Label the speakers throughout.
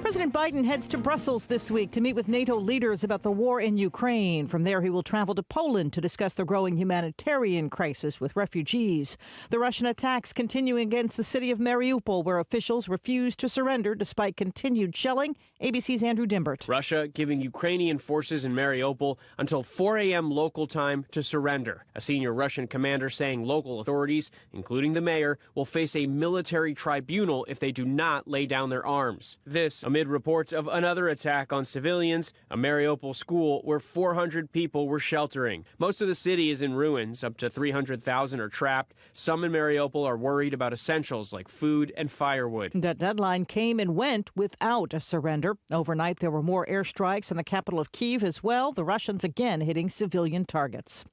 Speaker 1: President Biden heads to Brussels this week to meet with NATO leaders about the war in Ukraine. From there, he will travel to Poland to discuss the growing humanitarian crisis with refugees. The Russian attacks continuing against the city of Mariupol, where officials refuse to surrender despite continued shelling. ABC's Andrew Dimbert.
Speaker 2: Russia giving Ukrainian forces in Mariupol until 4 a.m. local time to surrender. A senior Russian commander saying local authorities, including the mayor, will face a military tribunal if they do not lay down their arms. This amid reports of another attack on civilians, a Mariupol school where 400 people were sheltering. Most of the city is in ruins. Up to 300,000 are trapped. Some in Mariupol are worried about essentials like food and firewood.
Speaker 1: That deadline came and went without a surrender. Overnight, there were more airstrikes on the capital of Kyiv as well. The Russians again hitting civilian targets.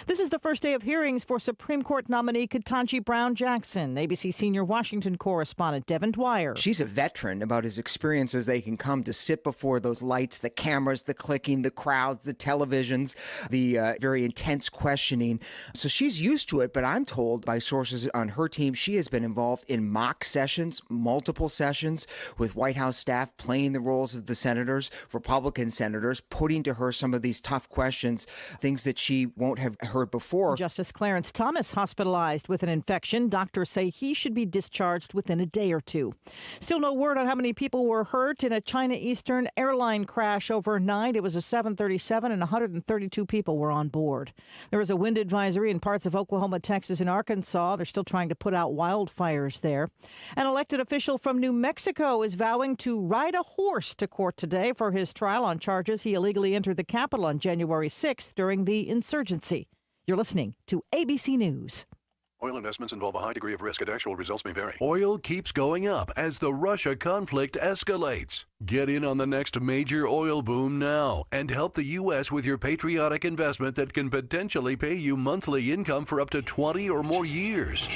Speaker 1: This is the first day of hearings for Supreme Court nominee Katanji Brown-Jackson. ABC senior Washington correspondent Devin Dwyer.
Speaker 3: She's a veteran about as experienced as they can come to sit before those lights, the cameras, the clicking, the crowds, the televisions, the very intense questioning. So she's used to it, but I'm told by sources on her team she has been involved in mock sessions, multiple sessions with White House staff playing the roles of the senators, Republican senators, putting to her some of these tough questions, things that she won't have heard before.
Speaker 1: Justice Clarence Thomas hospitalized with an infection. Doctors say he should be discharged within a day or two. Still no word on how many people were hurt in a China Eastern airline crash overnight. It was a 737 and 132 people were on board. There was a wind advisory in parts of Oklahoma, Texas, and Arkansas. They're still trying to put out wildfires there. An elected official from New Mexico is vowing to ride a horse to court today for his trial on charges he illegally entered the Capitol on January 6th during the insurgency. You're listening to ABC News.
Speaker 4: Oil investments involve a high degree of risk and actual results may vary.
Speaker 5: Oil keeps going up as the Russia conflict escalates. Get in on the next major oil boom now and help the U.S. with your patriotic investment that can potentially pay you monthly income for up to 20 or more years.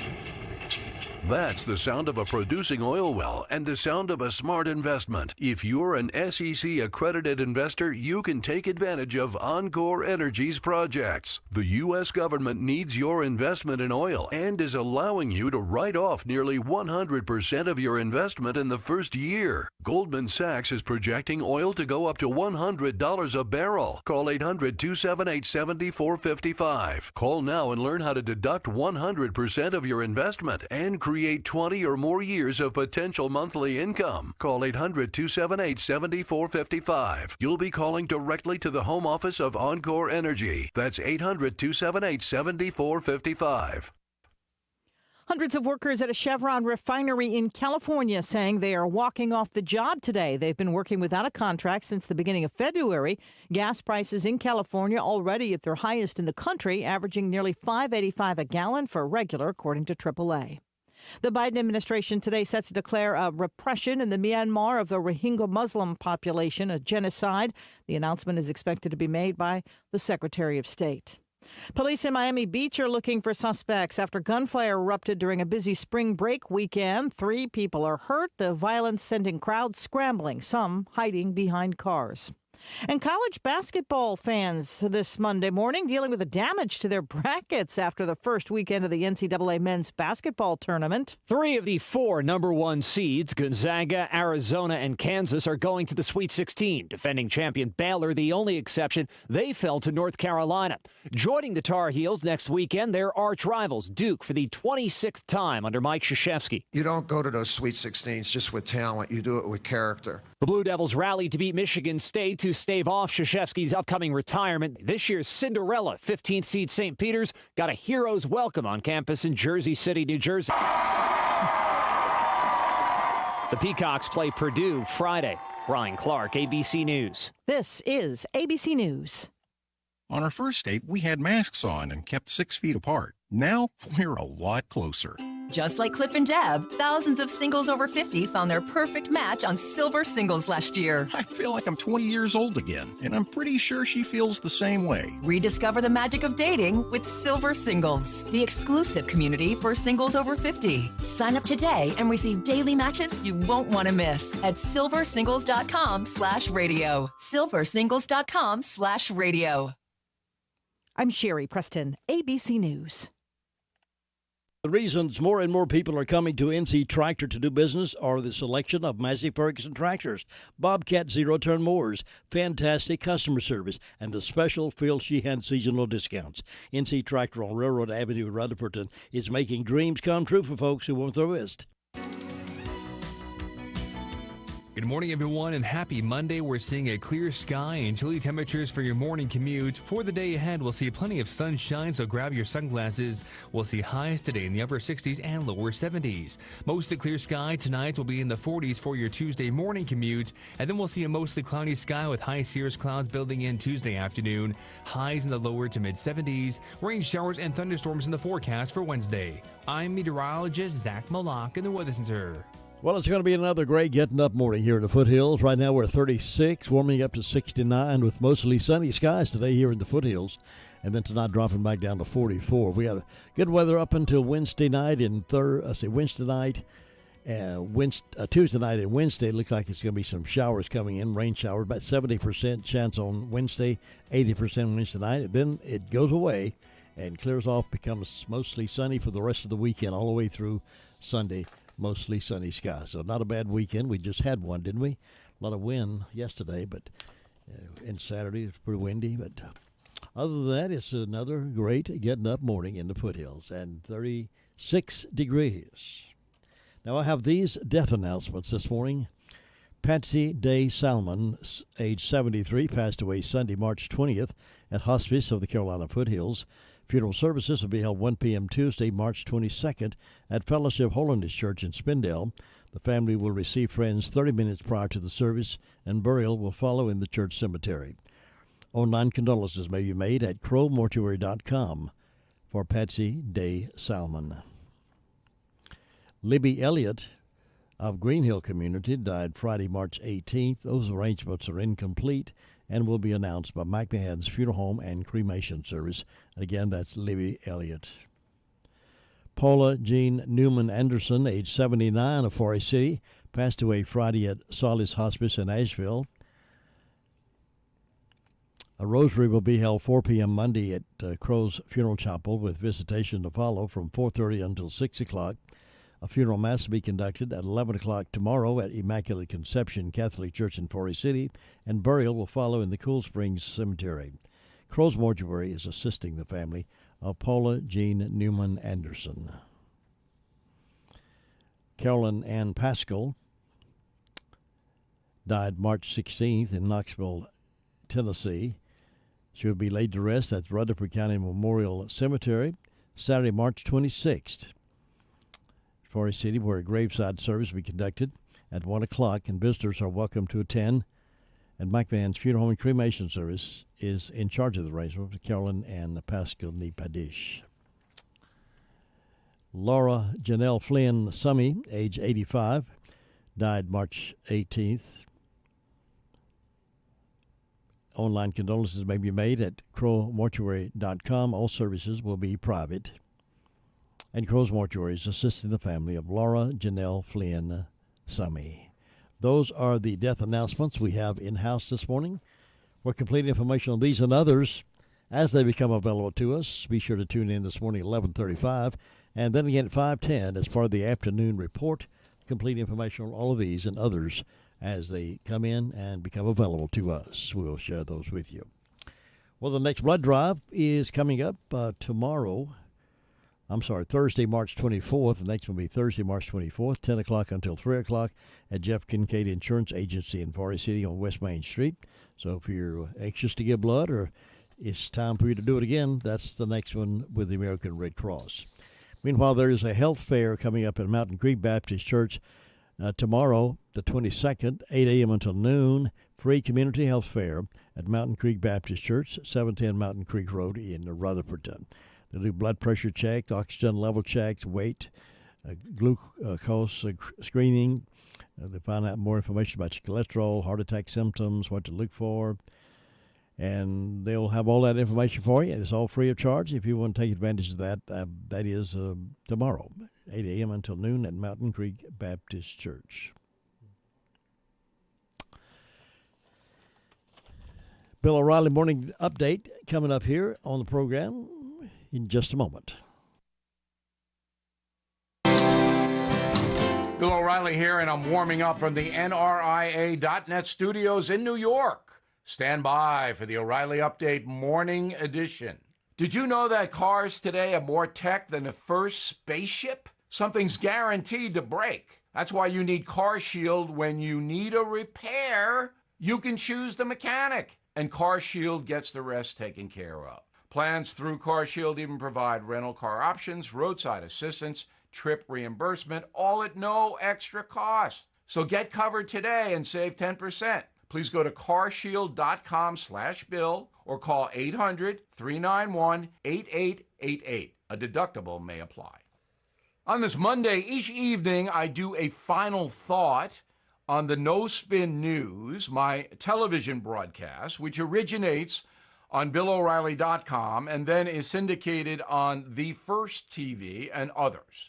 Speaker 5: That's the sound of a producing oil well and the sound of a smart investment. If you're an SEC accredited investor, you can take advantage of Encore Energy's projects. The U.S. government needs your investment in oil and is allowing you to write off nearly 100% of your investment in the first year. Goldman Sachs is projecting oil to go up to $100 a barrel. Call 800-278-7455. Call now and learn how to deduct 100% of your investment and create 20 or more years of potential monthly income. Call 800-278-7455. You'll be calling directly to the home office of Encore Energy. That's 800-278-7455.
Speaker 1: Hundreds of workers at a Chevron refinery in California saying they are walking off the job today. They've been working without a contract since the beginning of February. Gas prices in California already at their highest in the country, averaging nearly $5.85 a gallon for regular, according to AAA. The Biden administration today sets to declare a repression in the Myanmar of the Rohingya Muslim population, a genocide. The announcement is expected to be made by the Secretary of State. Police in Miami Beach are looking for suspects after gunfire erupted during a busy spring break weekend. 3 people are hurt, the violence sending crowds scrambling, some hiding behind cars. And college basketball fans this Monday morning dealing with the damage to their brackets after the first weekend of the NCAA men's basketball tournament.
Speaker 6: 3 of the 4 number 1 seeds, Gonzaga, Arizona, and Kansas, are going to the Sweet 16. Defending champion Baylor, the only exception, they fell to North Carolina. Joining the Tar Heels next weekend, their arch rivals, Duke, for the 26th time under Mike Krzyzewski.
Speaker 7: You don't go to those Sweet 16s just with talent. You do it with character.
Speaker 6: The Blue Devils rallied to beat Michigan State to stave off Krzyzewski's upcoming retirement. This year's Cinderella, 15th seed St. Peter's, got a hero's welcome on campus in Jersey City, New Jersey. The Peacocks play Purdue Friday. Brian Clark, ABC News.
Speaker 1: This is ABC News.
Speaker 8: On our first date, we had masks on and kept 6 feet apart. Now, we're a lot closer.
Speaker 9: Just like Cliff and Deb, thousands of singles over 50 found their perfect match on Silver Singles last year.
Speaker 8: I feel like I'm 20 years old again, and I'm pretty sure she feels the same way.
Speaker 9: Rediscover the magic of dating with Silver Singles, the exclusive community for singles over 50. Sign up today and receive daily matches you won't want to miss at silversingles.com/radio. silversingles.com/radio.
Speaker 1: I'm Sherry Preston, ABC News.
Speaker 10: The reasons more and more people are coming to NC Tractor to do business are the selection of Massey Ferguson tractors, Bobcat zero-turn mowers, fantastic customer service, and the special Phil Sheehan seasonal discounts. NC Tractor on Railroad Avenue in Rutherford is making dreams come true for folks who want their list.
Speaker 11: Good morning, everyone, and happy Monday. We're seeing a clear sky and chilly temperatures for your morning commute. For the day ahead, we'll see plenty of sunshine, so grab your sunglasses. We'll see highs today in the upper 60s and lower 70s. Mostly clear sky tonight will be in the 40s for your Tuesday morning commute, and then we'll see a mostly cloudy sky with high cirrus clouds building in Tuesday afternoon. Highs in the lower to mid 70s. Rain showers and thunderstorms in the forecast for Wednesday. I'm meteorologist Zach Malak in the Weather Center.
Speaker 10: Well, it's going to be another great getting up morning here in the foothills. Right now we're 36, warming up to 69 with mostly sunny skies today here in the foothills. And then tonight dropping back down to 44. We got good weather up until Wednesday night and Tuesday night and Wednesday. Looks like it's going to be some showers coming in, rain showers, about 70% chance on Wednesday, 80% Wednesday night. Then it goes away and clears off, becomes mostly sunny for the rest of the weekend all the way through Sunday. Mostly sunny skies. So not a bad weekend. We just had one, didn't we? A lot of wind yesterday, but and Saturday it's pretty windy. But other than that, it's another great getting up morning in the foothills and 36 degrees. Now I have these death announcements this morning. Patsy Day Salmon, age 73, passed away Sunday, March 20th at Hospice of the Carolina Foothills. Funeral services will be held 1 p.m. Tuesday, March 22nd at Fellowship Holiness Church in Spindale. The family will receive friends 30 minutes prior to the service, and burial will follow in the church cemetery. Online condolences may be made at crowmortuary.com for Patsy Day Salmon. Libby Elliott of Green Hill Community died Friday, March 18th. Those arrangements are incomplete and will be announced by Mike Mahan's funeral home and cremation service. And again, that's Libby Elliott. Paula Jean Newman Anderson, age 79 of Forest City, passed away Friday at Solace Hospice in Asheville. A rosary will be held 4 p.m. Monday at Crow's Funeral Chapel with visitation to follow from 4:30 until 6 o'clock. A funeral mass will be conducted at 11 o'clock tomorrow at Immaculate Conception Catholic Church in Forest City, and burial will follow in the Cool Springs Cemetery. Crow's Mortuary is assisting the family of Paula Jean Newman Anderson. Carolyn Ann Pascal died March 16th in Knoxville, Tennessee. She will be laid to rest at Rutherford County Memorial Cemetery Saturday, March 26th. Forest City, where a graveside service will be conducted at 1 o'clock, and visitors are welcome to attend. And Mike Van's funeral home and cremation service is in charge of the arrangement, Carolyn and Pascal Nipadish. Laura Janelle Flynn Summy, age 85, died March 18th. Online condolences may be made at crowmortuary.com. All services will be private. And Crow's Mortuary is assisting the family of Laura Janelle Flynn Summy. Those are the death announcements we have in-house this morning. For complete information on these and others, as they become available to us, be sure to tune in this morning at 11:35, and then again at 5:10 as part of the afternoon report. Complete information on all of these and others as they come in and become available to us. We'll share those with you. Well, the next blood drive is coming up Thursday, March 24th. The next one will be Thursday, March 24th, 10 o'clock until 3 o'clock at Jeff Kincaid Insurance Agency in Forest City on West Main Street. So if you're anxious to give blood or it's time for you to do it again, that's the next one with the American Red Cross. Meanwhile, there is a health fair coming up at Mountain Creek Baptist Church tomorrow, the 22nd, 8 a.m. until noon. Free community health fair at Mountain Creek Baptist Church, 710 Mountain Creek Road in Rutherford. They'll do blood pressure checks, oxygen level checks, weight, glucose screening. They find out more information about your cholesterol, heart attack symptoms, what to look for. And they'll have all that information for you, and it's all free of charge. If you want to take advantage of that, that is tomorrow, 8 a.m. until noon at Mountain Creek Baptist Church. Bill O'Reilly Morning Update coming up here on the program in just a moment.
Speaker 12: Bill O'Reilly here, and I'm warming up from the NRIA.net studios in New York. Stand by for the O'Reilly Update Morning Edition. Did you know that cars today have more tech than the first spaceship? Something's guaranteed to break. That's why you need CarShield. When you need a repair, you can choose the mechanic, and CarShield gets the rest taken care of. Plans through CarShield even provide rental car options, roadside assistance, trip reimbursement, all at no extra cost. So get covered today and save 10%. Please go to carshield.com/bill or call 800-391-8888. A deductible may apply. On this Monday, each evening, I do a final thought on the No Spin News, my television broadcast, which originates on BillO'Reilly.com and then is syndicated on The First TV and others.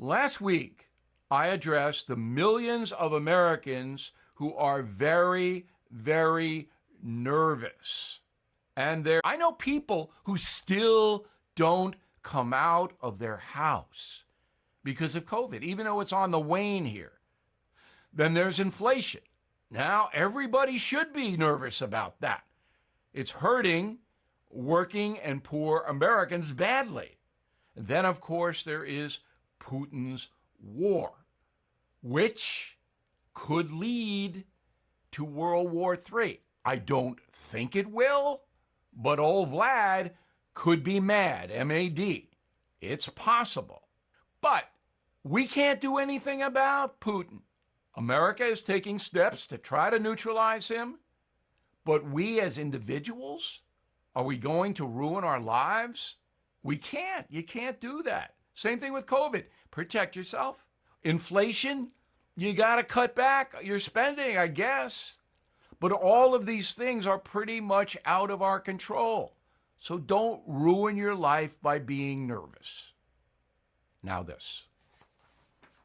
Speaker 12: Last week, I addressed the millions of Americans who are very, very nervous. And I know people who still don't come out of their house because of COVID, even though it's on the wane here. Then there's inflation. Now, everybody should be nervous about that. It's hurting working and poor Americans badly. And then, of course, there is Putin's war, which could lead to World War III. I don't think it will, but old Vlad could be mad, M-A-D. It's possible. But we can't do anything about Putin. America is taking steps to try to neutralize him, but we as individuals, are we going to ruin our lives? We can't. You can't do that. Same thing with COVID. Protect yourself. Inflation, you got to cut back your spending, I guess. But all of these things are pretty much out of our control. So don't ruin your life by being nervous. Now this.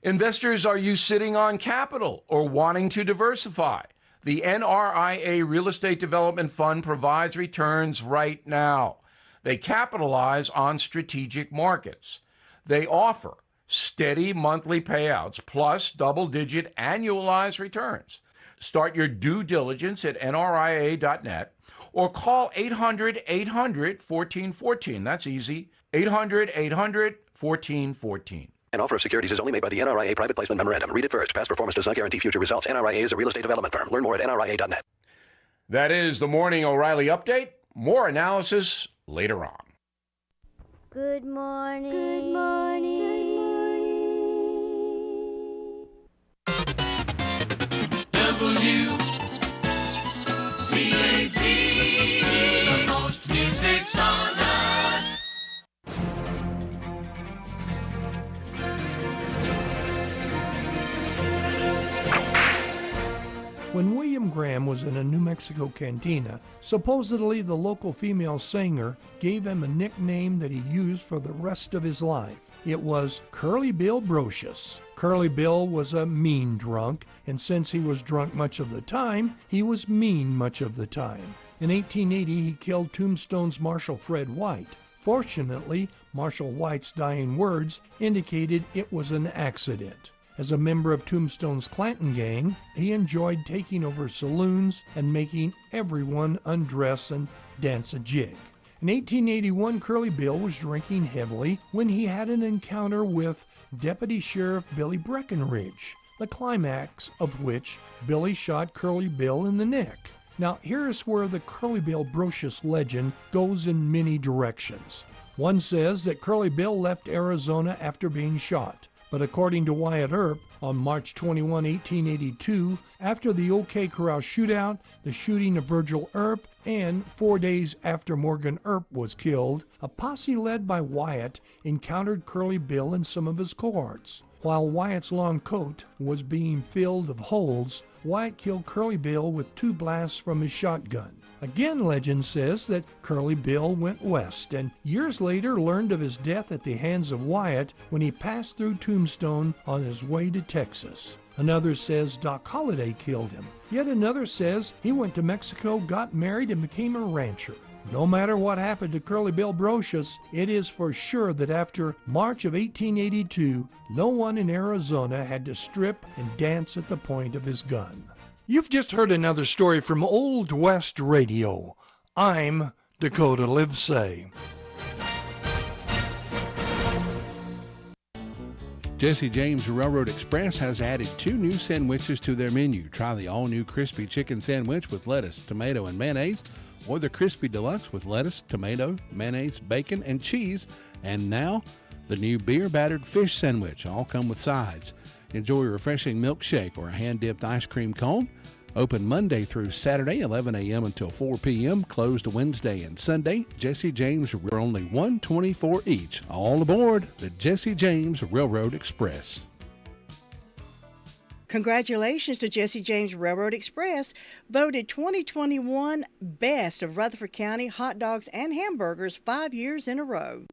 Speaker 12: Investors, are you sitting on capital or wanting to diversify? The NRIA Real Estate Development Fund provides returns right now. They capitalize on strategic markets. They offer steady monthly payouts plus double-digit annualized returns. Start your due diligence at nria.net or call 800-800-1414. That's easy. 800-800-1414.
Speaker 4: An offer of securities is only made by the NRIA Private Placement Memorandum. Read it first. Past performance does not guarantee future results. NRIA is a real estate development firm. Learn more at nria.net.
Speaker 12: That is the Morning O'Reilly Update. More analysis later on.
Speaker 13: Good morning. Good morning. Good morning.
Speaker 14: WCAB, the most music's on us.
Speaker 15: When William Graham was in a New Mexico cantina, supposedly the local female singer gave him a nickname that he used for the rest of his life. It was Curly Bill Brocious. Curly Bill was a mean drunk, and since he was drunk much of the time, he was mean much of the time. In 1880, he killed Tombstone's Marshal Fred White. Fortunately, Marshal White's dying words indicated it was an accident. As a member of Tombstone's Clanton gang, he enjoyed taking over saloons and making everyone undress and dance a jig. In 1881, Curly Bill was drinking heavily when he had an encounter with Deputy Sheriff Billy Breckenridge, the climax of which Billy shot Curly Bill in the neck. Now, here's where the Curly Bill Brocious legend goes in many directions. One says that Curly Bill left Arizona after being shot. But according to Wyatt Earp, on March 21, 1882, after the OK Corral shootout, the shooting of Virgil Earp, and 4 days after Morgan Earp was killed, a posse led by Wyatt encountered Curly Bill and some of his cohorts. While Wyatt's long coat was being filled with holes, Wyatt killed Curly Bill with 2 blasts from his shotgun. Again, legend says that Curly Bill went west and years later learned of his death at the hands of Wyatt when he passed through Tombstone on his way to Texas. Another says Doc Holliday killed him. Yet another says he went to Mexico, got married, and became a rancher. No matter what happened to Curly Bill Brocious, it is for sure that after March of 1882, no one in Arizona had to strip and dance at the point of his gun. You've just heard another story from Old West Radio. I'm Dakota Livesay.
Speaker 16: Jesse James Railroad Express has added 2 new sandwiches to their menu. Try the all-new crispy chicken sandwich with lettuce, tomato, and mayonnaise, or the crispy deluxe with lettuce, tomato, mayonnaise, bacon, and cheese. And now, the new beer-battered fish sandwich. All come with sides. Enjoy a refreshing milkshake or a hand-dipped ice cream cone. Open Monday through Saturday, 11 a.m. until 4 p.m. Closed Wednesday and Sunday. Jesse James are only $1.24 each. All aboard the Jesse James Railroad Express.
Speaker 17: Congratulations to Jesse James Railroad Express, voted 2021 Best of Rutherford County hot dogs and hamburgers 5 years in a row.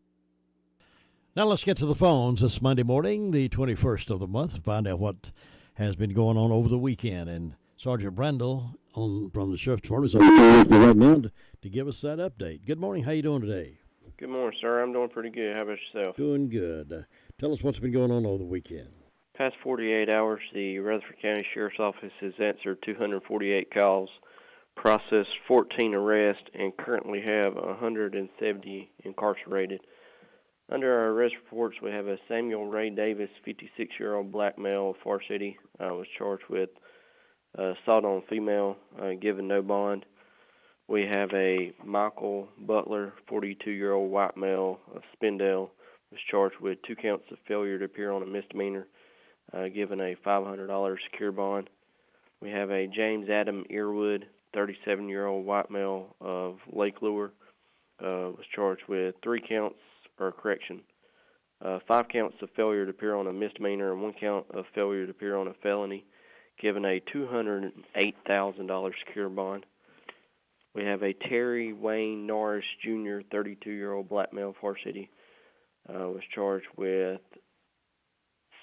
Speaker 10: Now let's get to the phones this Monday morning, the 21st of the month, find out what has been going on over the weekend. And Sergeant Brandel from the Sheriff's Department is right now to give us that update. Good morning. How you doing today?
Speaker 18: Good morning, sir. I'm doing pretty good. How about yourself?
Speaker 10: Doing good. Tell us what's been going on over the weekend.
Speaker 18: Past 48 hours, the Rutherford County Sheriff's Office has answered 248 calls, processed 14 arrests, and currently have 170 incarcerated. Under our arrest reports, we have a Samuel Ray Davis, 56-year-old black male of Far City, was charged with assault on a female, given no bond. We have a Michael Butler, 42-year-old white male of Spindale, was charged with 2 counts of failure to appear on a misdemeanor, given a $500 secure bond. We have a James Adam Earwood, 37-year-old white male of Lake Lure, was charged with 3 counts, 5 counts of failure to appear on a misdemeanor and 1 count of failure to appear on a felony, given a $208,000 secure bond. We have a Terry Wayne Norris Jr., 32-year-old black male, Far City, was charged with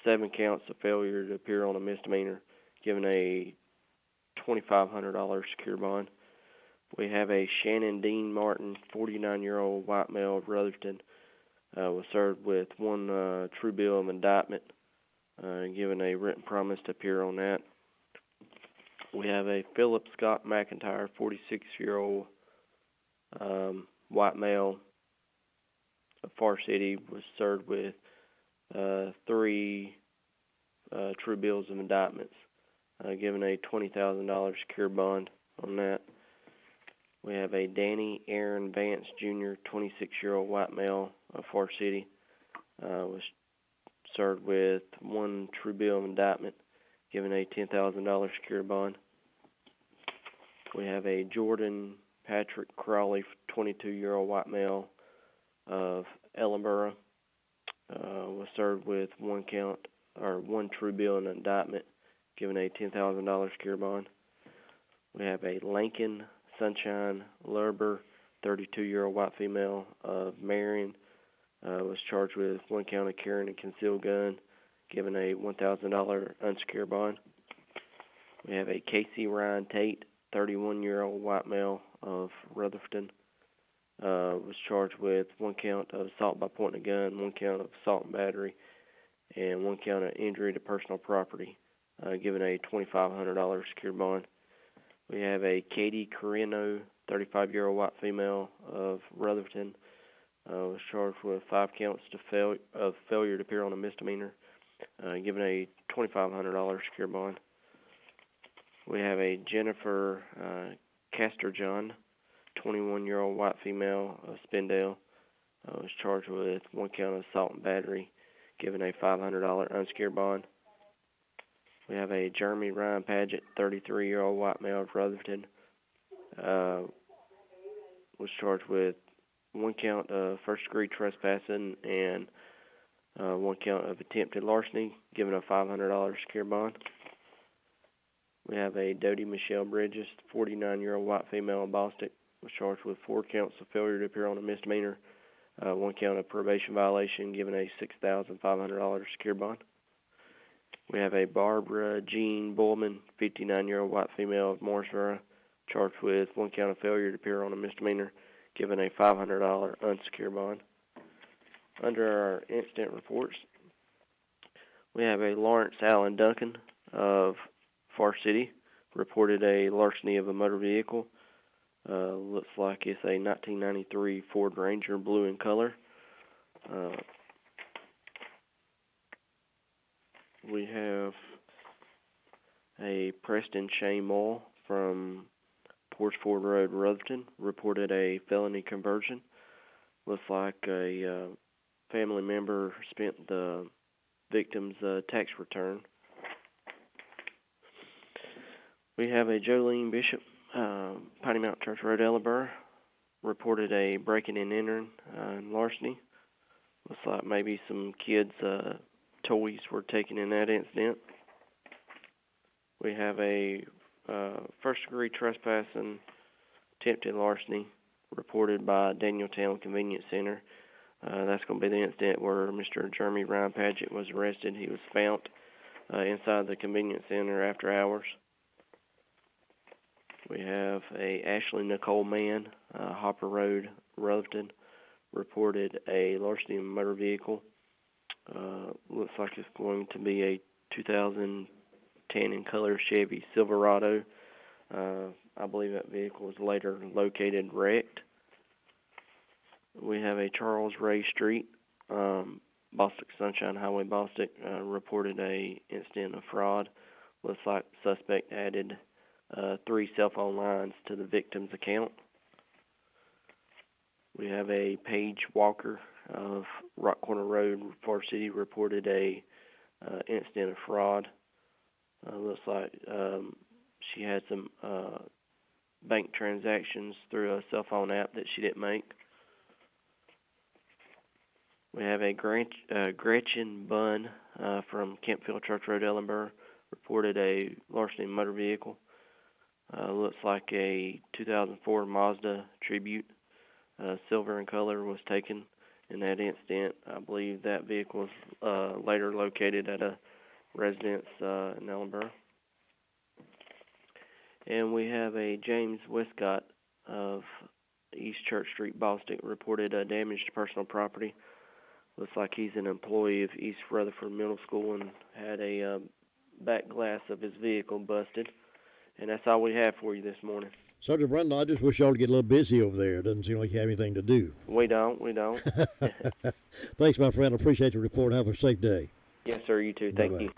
Speaker 18: 7 counts of failure to appear on a misdemeanor, given a $2,500 secure bond. We have a Shannon Dean Martin, 49-year-old white male of Rutherford, was served with 1 true bill of indictment, given a written promise to appear on that. We have a Philip Scott McIntyre, 46-year-old white male of Far City, was served with 3 true bills of indictments, given a $20,000 secure bond on that. We have a Danny Aaron Vance Jr., 26-year-old white male of Far City, was served with 1 true bill of indictment, given a $10,000 secure bond. We have a Jordan Patrick Crawley, 22-year-old white male of Ellenboro, was served with 1 true bill and indictment, given a $10,000 secure bond. We have a Lincoln Sunshine Lerber, 32-year-old white female of Marion, was charged with 1 count of carrying a concealed gun, given a $1,000 unsecured bond. We have a Casey Ryan Tate, 31-year-old white male of Rutherford, was charged with 1 count of assault by pointing a gun, 1 count of assault and battery, and 1 count of injury to personal property, given a $2,500 secured bond. We have a Katie Carino, 35-year-old white female of Rutherford, was charged with 5 counts of failure to appear on a misdemeanor, given a $2,500 secure bond. We have a Jennifer Casterjohn, 21-year-old white female of Spindale, was charged with 1 count of assault and battery, given a $500 unsecured bond. We have a Jeremy Ryan Paget, 33-year-old white male of Rutherford, was charged with 1 count of first-degree trespassing and 1 count of attempted larceny, given a $500 secure bond. We have a Dodie Michelle Bridges, 49-year-old white female of Boston, was charged with 4 counts of failure to appear on a misdemeanor, 1 count of probation violation, given a $6,500 secure bond. We have a Barbara Jean Bullman, 59-year-old white female of Morrisboro, charged with 1 count of failure to appear on a misdemeanor, given a $500 unsecured bond. Under our incident reports, we have a Lawrence Allen Duncan of Far City reported a larceny of a motor vehicle. Looks like it's a 1993 Ford Ranger, blue in color. We have a Preston Shane Moyle from Portsford Road, Rutherford, reported a felony conversion. Looks like a family member spent the victim's tax return. We have a Jolene Bishop, Piney Mountain Church Road, Ellenboro, reported a breaking and entering and larceny. Looks like maybe some kids' toys were taken in that incident. We have a first-degree trespass and attempted larceny reported by Danieltown Convenience Center. That's going to be the incident where Mr. Jeremy Ryan Padgett was arrested. He was found inside the convenience center after hours. We have a Ashley Nicole Mann, Hopper Road, Rutherford, reported a larceny of a motor vehicle. Looks like it's going to be a 2010 in color Chevy Silverado. I believe that vehicle was later located wrecked. We have a Charles Ray Street, Bostic Sunshine Highway, Bostic, reported a incident of fraud. Looks like the suspect added 3 cell phone lines to the victim's account. We have a Paige Walker of Rock Corner Road, Far City, reported a incident of fraud. Looks like she had some bank transactions through a cell phone app that she didn't make. We have a Gretchen Bunn from Kempfield Church Road, Ellenboro, reported a larceny motor vehicle. Looks like a 2004 Mazda Tribute, silver in color, was taken in that incident. I believe that vehicle was later located at a residence in Ellenboro. And we have a James Westcott of East Church Street, Bostic, reported damage to personal property. Looks like he's an employee of East Rutherford Middle School and had a back glass of his vehicle busted. And that's all we have for you this morning.
Speaker 10: Sergeant Brundle, I just wish y'all to get a little busy over there. It doesn't seem like you have anything to do.
Speaker 18: We don't.
Speaker 10: Thanks, my friend. I appreciate the report. Have a safe day.
Speaker 18: Yes, sir. You too. Thank you.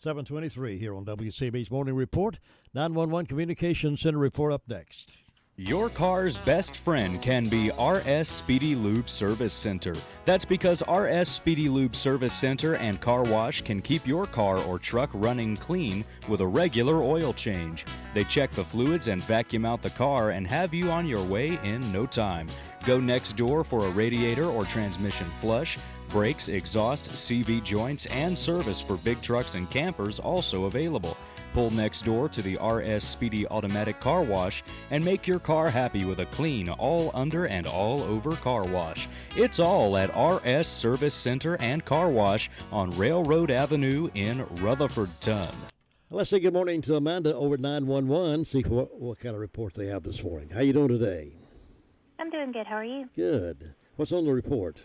Speaker 10: 7:23 here on WCAB's Morning Report. 911 Communications Center report up next.
Speaker 19: Your car's best friend can be RS Speedy Lube Service Center. That's because RS Speedy Lube Service Center and Car Wash can keep your car or truck running clean with a regular oil change. They check the fluids and vacuum out the car and have you on your way in no time. Go next door for a radiator or transmission flush, brakes, exhaust, CV joints, and service for big trucks and campers also available. Pull next door to the RS Speedy Automatic Car Wash and make your car happy with a clean, all under and all over car wash. It's all at RS Service Center and Car Wash on Railroad Avenue in Rutherfordton.
Speaker 10: Let's say good morning to Amanda over at 911, see what kind of report they have this morning. How you doing today?
Speaker 20: I'm doing good. How are you?
Speaker 10: Good. What's on the report?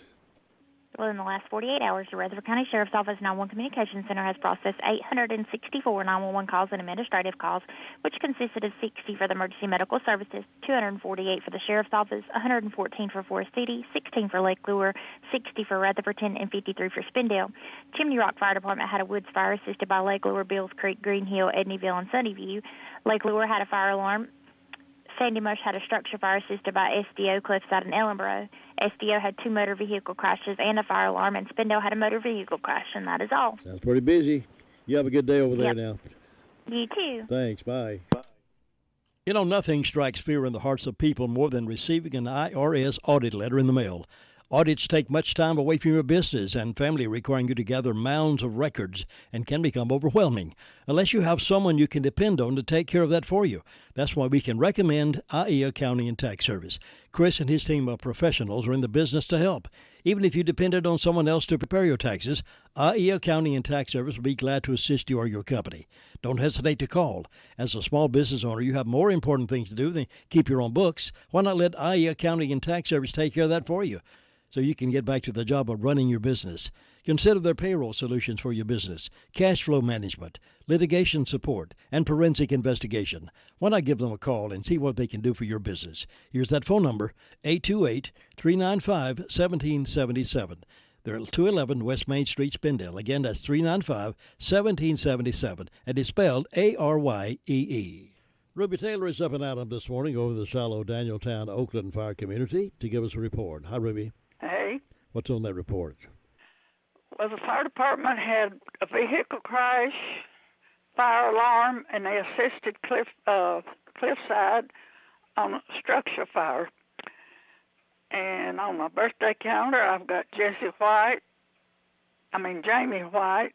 Speaker 20: Well, in the last 48 hours, the Rutherford County Sheriff's Office 911 Communications Center has processed 864 911 calls and administrative calls, which consisted of 60 for the emergency medical services, 248 for the Sheriff's Office, 114 for Forest City, 16 for Lake Lure, 60 for Rutherfordton, and 53 for Spindale. Chimney Rock Fire Department had a woods fire assisted by Lake Lure, Bills Creek, Green Hill, Edneyville, and Sunnyview. Lake Lure had a fire alarm. Sandy Mush had a structure fire assisted by SDO Cliffside and Ellenboro. SDO had 2 motor vehicle crashes and a fire alarm, and Spindale had a motor vehicle crash, and that is all.
Speaker 10: Sounds pretty busy. You have a good day over there now.
Speaker 20: You too.
Speaker 10: Thanks. Bye. You know, nothing strikes fear in the hearts of people more than receiving an IRS audit letter in the mail. Audits take much time away from your business and family, requiring you to gather mounds of records and can become overwhelming unless you have someone you can depend on to take care of that for you. That's why we can recommend IE Accounting and Tax Service. Chris and his team of professionals are in the business to help. Even if you depended on someone else to prepare your taxes, IE Accounting and Tax Service will be glad to assist you or your company. Don't hesitate to call. As a small business owner, you have more important things to do than keep your own books. Why not let IE Accounting and Tax Service take care of that for you, so you can get back to the job of running your business? Consider their payroll solutions for your business, cash flow management, litigation support, and forensic investigation. Why not give them a call and see what they can do for your business? Here's that phone number, 828-395-1777. They're at 211 West Main Street, Spindale. Again, that's 395-1777, and it's spelled Aryee. Ruby Taylor is up in Adam this morning over the Shallow Danieltown, Oakland fire community to give us a report. Hi, Ruby.
Speaker 21: Hey.
Speaker 10: What's on that report?
Speaker 21: Well, the fire department had a vehicle crash, fire alarm, and they assisted Cliffside on a structure fire. And on my birthday calendar, I've got Jamie White,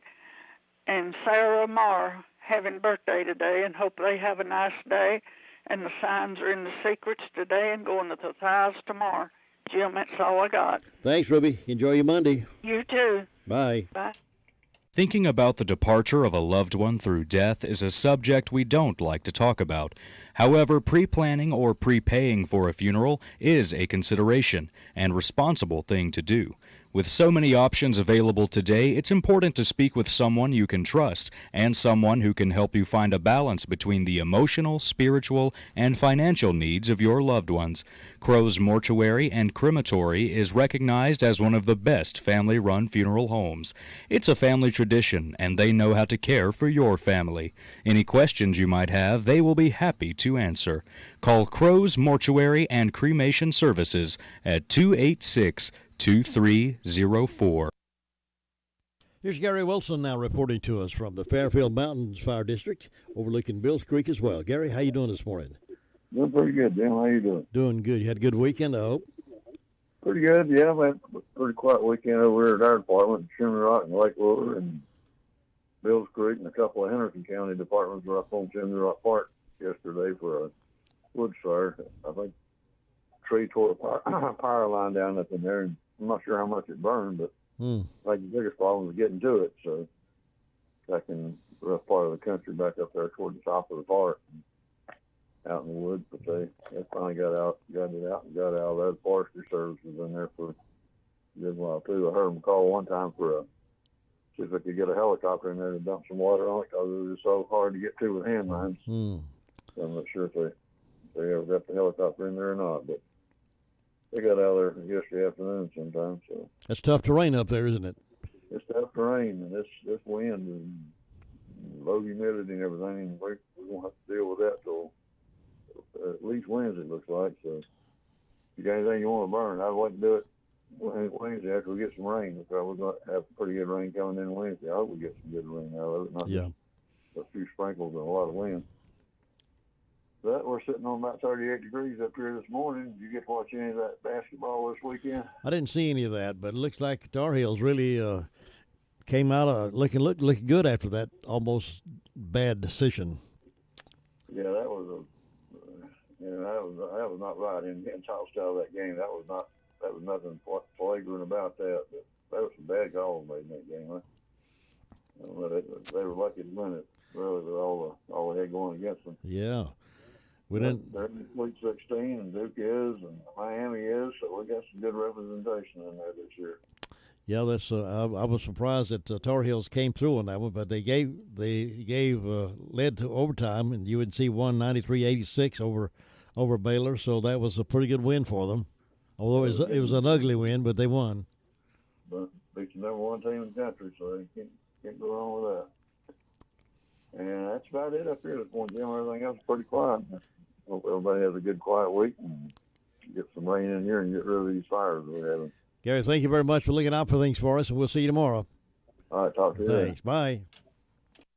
Speaker 21: and Sarah Marr having birthday today, and hope they have a nice day. And the signs are in the secrets today and going to the thighs tomorrow. Jim, that's all I got.
Speaker 10: Thanks, Ruby. Enjoy your Monday.
Speaker 21: You too.
Speaker 10: Bye.
Speaker 21: Bye.
Speaker 19: Thinking about the departure of a loved one through death is a subject we don't like to talk about. However, pre-planning or prepaying for a funeral is a consideration and responsible thing to do. With so many options available today, it's important to speak with someone you can trust and someone who can help you find a balance between the emotional, spiritual, and financial needs of your loved ones. Crow's Mortuary and Crematory is recognized as one of the best family-run funeral homes. It's a family tradition, and they know how to care for your family. Any questions you might have, they will be happy to answer. Call Crow's Mortuary and Cremation Services at 286-2304.
Speaker 10: Here's Gary Wilson now reporting to us from the Fairfield Mountains Fire District, overlooking Bills Creek as well. Gary, how you doing this morning?
Speaker 22: Doing pretty good, Jim. How you doing?
Speaker 10: Doing good. You had a good weekend, I hope?
Speaker 22: Pretty good, yeah. We had a pretty quiet weekend over here at our department, Chimney Rock and Lakewood and Bills Creek, and a couple of Henderson County departments were up on Chimney Rock Park yesterday for a wood fire. I think a tree tore a power line down up in there, and I'm not sure how much it burned, but I think the biggest problem was getting to it. So back in the rough part of the country, back up there toward the top of the park, out in the woods, but they finally got it out and got it out of there. The forestry service was in there for a good while too. I heard them call one time for see if they could get a helicopter in there to dump some water on it, because it was so hard to get to with hand mines. So I'm not sure if they ever got the helicopter in there or not, but they got out there yesterday afternoon sometime. So
Speaker 10: that's tough terrain up there, isn't it?
Speaker 22: It's tough terrain, and this wind and low humidity and everything, and we won't have to deal with that till at least Wednesday, it looks like. So if you got anything you want to burn, I'd like to do it Wednesday after we get some rain, because we're going to have pretty good rain coming in Wednesday. I hope we get some good rain out of it, not just a few sprinkles and a lot of wind. But we're sitting on about 38 degrees up here this morning. Did you get to watch any of that basketball this weekend?
Speaker 10: I didn't see any of that, but it looks like Tar Heels really came out looking good after that almost bad decision.
Speaker 22: Yeah, that was not right in talk style of that game. That was nothing flagrant about that. But there was some bad calls made in that game. They were lucky to win it, really, with all they had going against them.
Speaker 10: Yeah.
Speaker 22: They're in the Sweet 16, and Duke is, and Miami is, so we got some good representation in there this year.
Speaker 10: Yeah, that's. I was surprised that Tar Heels came through on that one, but they led to overtime, and UNC won 93-86 over Baylor, so that was a pretty good win for them. Although it was an ugly win, but they won.
Speaker 22: But beat the number one team in the country, so they can't go wrong with that. And that's about it up here this morning, Jim. Everything else is pretty quiet. Hope everybody has a good quiet week and get some rain in here and get rid of these fires we're having.
Speaker 10: Gary, thank you very much for looking out for things for us, and we'll see you tomorrow.
Speaker 22: All right, talk to you.
Speaker 10: Thanks. Bye.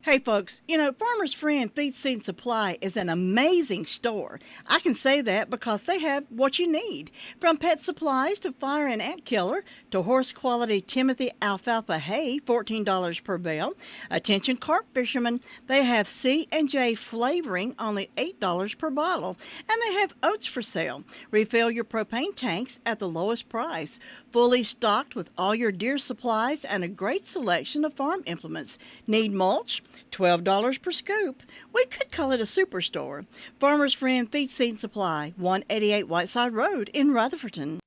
Speaker 17: Hey folks, Farmer's Friend Feed Seed Supply is an amazing store. I can say that because they have what you need. From pet supplies to fire and ant killer to horse quality Timothy alfalfa hay, $14 per bale. Attention carp fishermen, they have C&J flavoring, only $8 per bottle. And they have oats for sale. Refill your propane tanks at the lowest price. Fully stocked with all your deer supplies and a great selection of farm implements. Need mulch? $12 per scoop. We could call it a superstore. Farmer's Friend Feed Seed Supply, 188 Whiteside Road in Rutherfordton.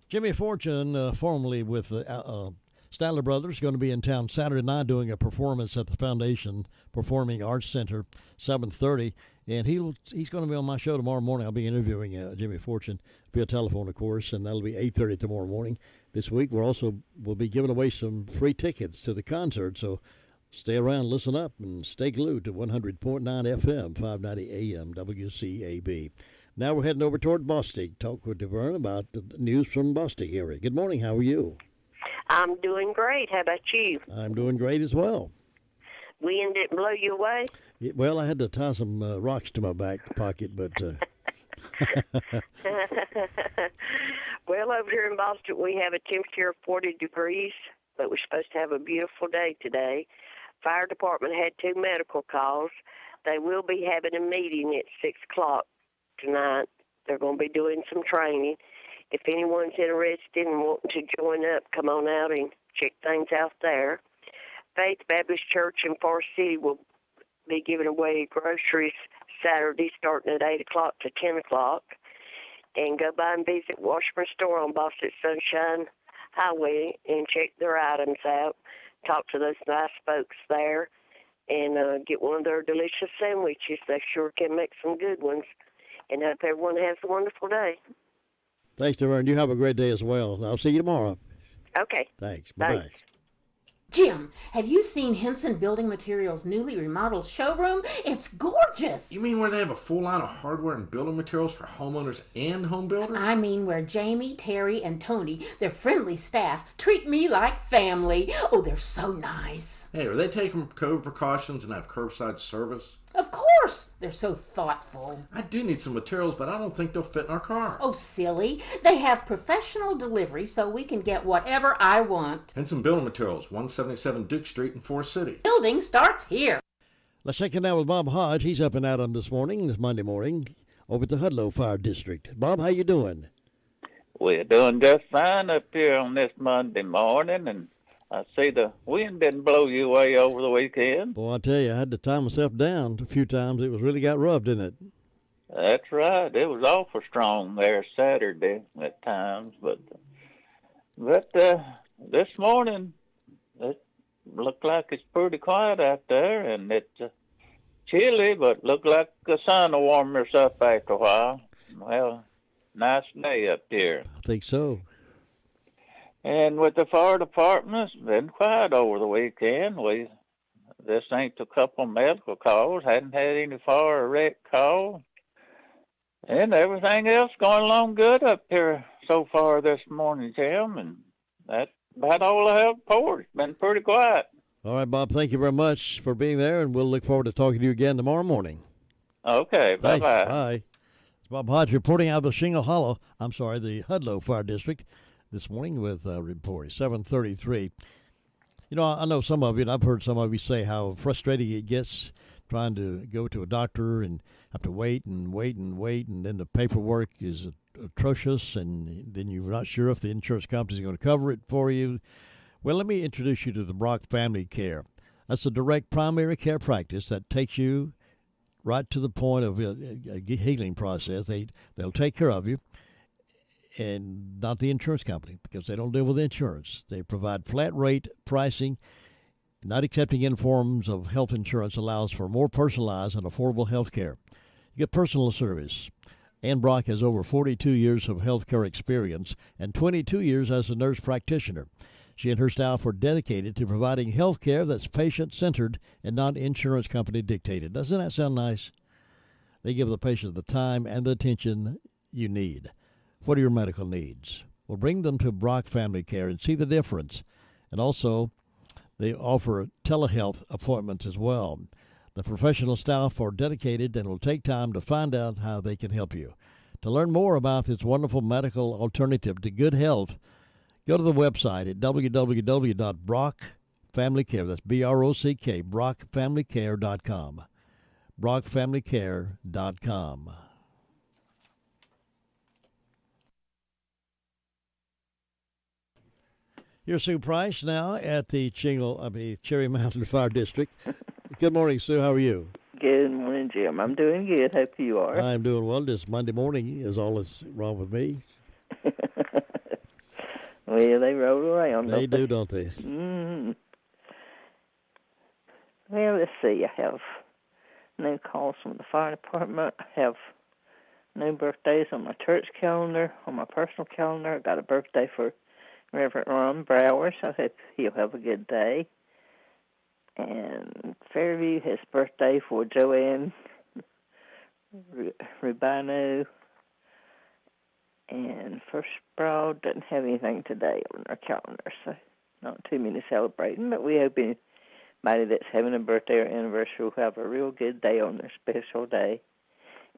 Speaker 10: Jimmy Fortune, formerly with Statler Brothers, going to be in town Saturday night doing a performance at the Foundation Performing Arts Center, 7:30. And he's going to be on my show tomorrow morning. I'll be interviewing Jimmy Fortune via telephone, of course, and that'll be 8:30 tomorrow morning. This week we'll be giving away some free tickets to the concert, so stay around, listen up, and stay glued to 100.9 FM, 590 AM, WCAB. Now we're heading over toward Bostic. Talk with DeVern about the news from Bostic area. Good morning. How are you?
Speaker 2: I'm doing great. How about you?
Speaker 10: I'm doing great as well.
Speaker 2: Wind didn't blow you away?
Speaker 10: Well, I had to tie some rocks to my back pocket, but...
Speaker 2: Well, over here in Boston, we have a temperature of 40 degrees, but we're supposed to have a beautiful day today. Fire department had 2 medical calls. They will be having a meeting at 6 o'clock tonight. They're going to be doing some training. If anyone's interested and wanting to join up, come on out and check things out there. Faith Baptist Church in Forest City will be giving away groceries Saturday starting at 8 o'clock to 10 o'clock. And go by and visit Washburn Store on Boston Sunshine Highway and check their items out. Talk to those nice folks there and get one of their delicious sandwiches. They sure can make some good ones. And hope everyone has a wonderful day.
Speaker 10: Thanks, DeVern. You have a great day as well. I'll see you tomorrow.
Speaker 2: Okay.
Speaker 10: Thanks. Bye-bye.
Speaker 2: Thanks.
Speaker 3: Jim, have you seen Henson Building Materials' newly remodeled showroom? It's gorgeous.
Speaker 12: You mean where they have a full line of hardware and building materials for homeowners and home builders?
Speaker 3: I mean where Jamie, Terry, and Tony, their friendly staff, treat me like family. Oh, they're so nice.
Speaker 12: Hey, are they taking COVID precautions and have curbside service?
Speaker 3: Of course. They're so thoughtful.
Speaker 12: I do need some materials, but I don't think they'll fit in our car.
Speaker 3: Oh, silly. They have professional delivery so we can get whatever I want.
Speaker 12: And some building materials, 177 Duke Street in Forest City.
Speaker 3: Building starts here.
Speaker 10: Let's check it out with Bob Hodge. He's up and out on this Monday morning, over at the Hudlow Fire District. Bob, how you doing?
Speaker 23: We're doing just fine up here on this Monday morning, and I see the wind didn't blow you away over the weekend.
Speaker 10: Boy, I tell you, I had to tie myself down a few times. It was really got rough, didn't it?
Speaker 23: That's right. It was awful strong there Saturday at times, but this morning it looked like it's pretty quiet out there, and it's chilly, but looked like the sun will warm us up after a while. Well, nice day up here.
Speaker 10: I think so.
Speaker 23: And with the fire department, it's been quiet over the weekend. This ain't a couple medical calls, hadn't had any fire or wreck calls. And everything else going along good up here so far this morning, Jim. And that's about all I have for. It's been pretty quiet.
Speaker 10: All right, Bob, thank you very much for being there, and we'll look forward to talking to you again tomorrow morning.
Speaker 23: Okay,
Speaker 10: Thanks.
Speaker 23: bye-bye.
Speaker 10: Bye. It's Bob Hodge reporting out of the the Hudlow Fire District this morning with report 7:33. You know, I know some of you, and I've heard some of you say how frustrating it gets trying to go to a doctor and have to wait, and then the paperwork is atrocious, and then you're not sure if the insurance company is going to cover it for you. Well, let me introduce you to the Brock Family Care. That's a direct primary care practice that takes you right to the point of a healing process. They'll take care of you, and not the insurance company, because they don't deal with insurance. They provide flat rate pricing. Not accepting any forms of health insurance allows for more personalized and affordable health care. You get personal service. Ann Brock has over 42 years of health care experience and 22 years as a nurse practitioner. She and her staff are dedicated to providing health care that's patient-centered and not insurance company dictated. Doesn't that sound nice? They give the patient the time and the attention you need. What are your medical needs? Well, bring them to Brock Family Care and see the difference. And also, They offer telehealth appointments as well. The professional staff are dedicated and will take time to find out how they can help you. To learn more about this wonderful medical alternative to good health, go to the website at www.brockfamilycare. That's BROCK, brockfamilycare.com. brockfamilycare.com. Here's Sue Price now at the Cherry Mountain Fire District. Good morning, Sue. How are you?
Speaker 5: Good morning, Jim. I'm doing good. Hope you are.
Speaker 10: I'm doing well. This Monday morning is all that's wrong with me.
Speaker 5: Well, they roll around.
Speaker 10: They do, don't they?
Speaker 5: Mm-hmm. Well, let's see. I have no calls from the fire department. I have no birthdays on my church calendar. On my personal calendar, I got a birthday for Reverend Ron Brower, so I hope he'll have a good day. And Fairview has birthday for Joanne Rubino. And First Broad doesn't have anything today on our calendar, so not too many celebrating. But we hope anybody that's having a birthday or anniversary will have a real good day on their special day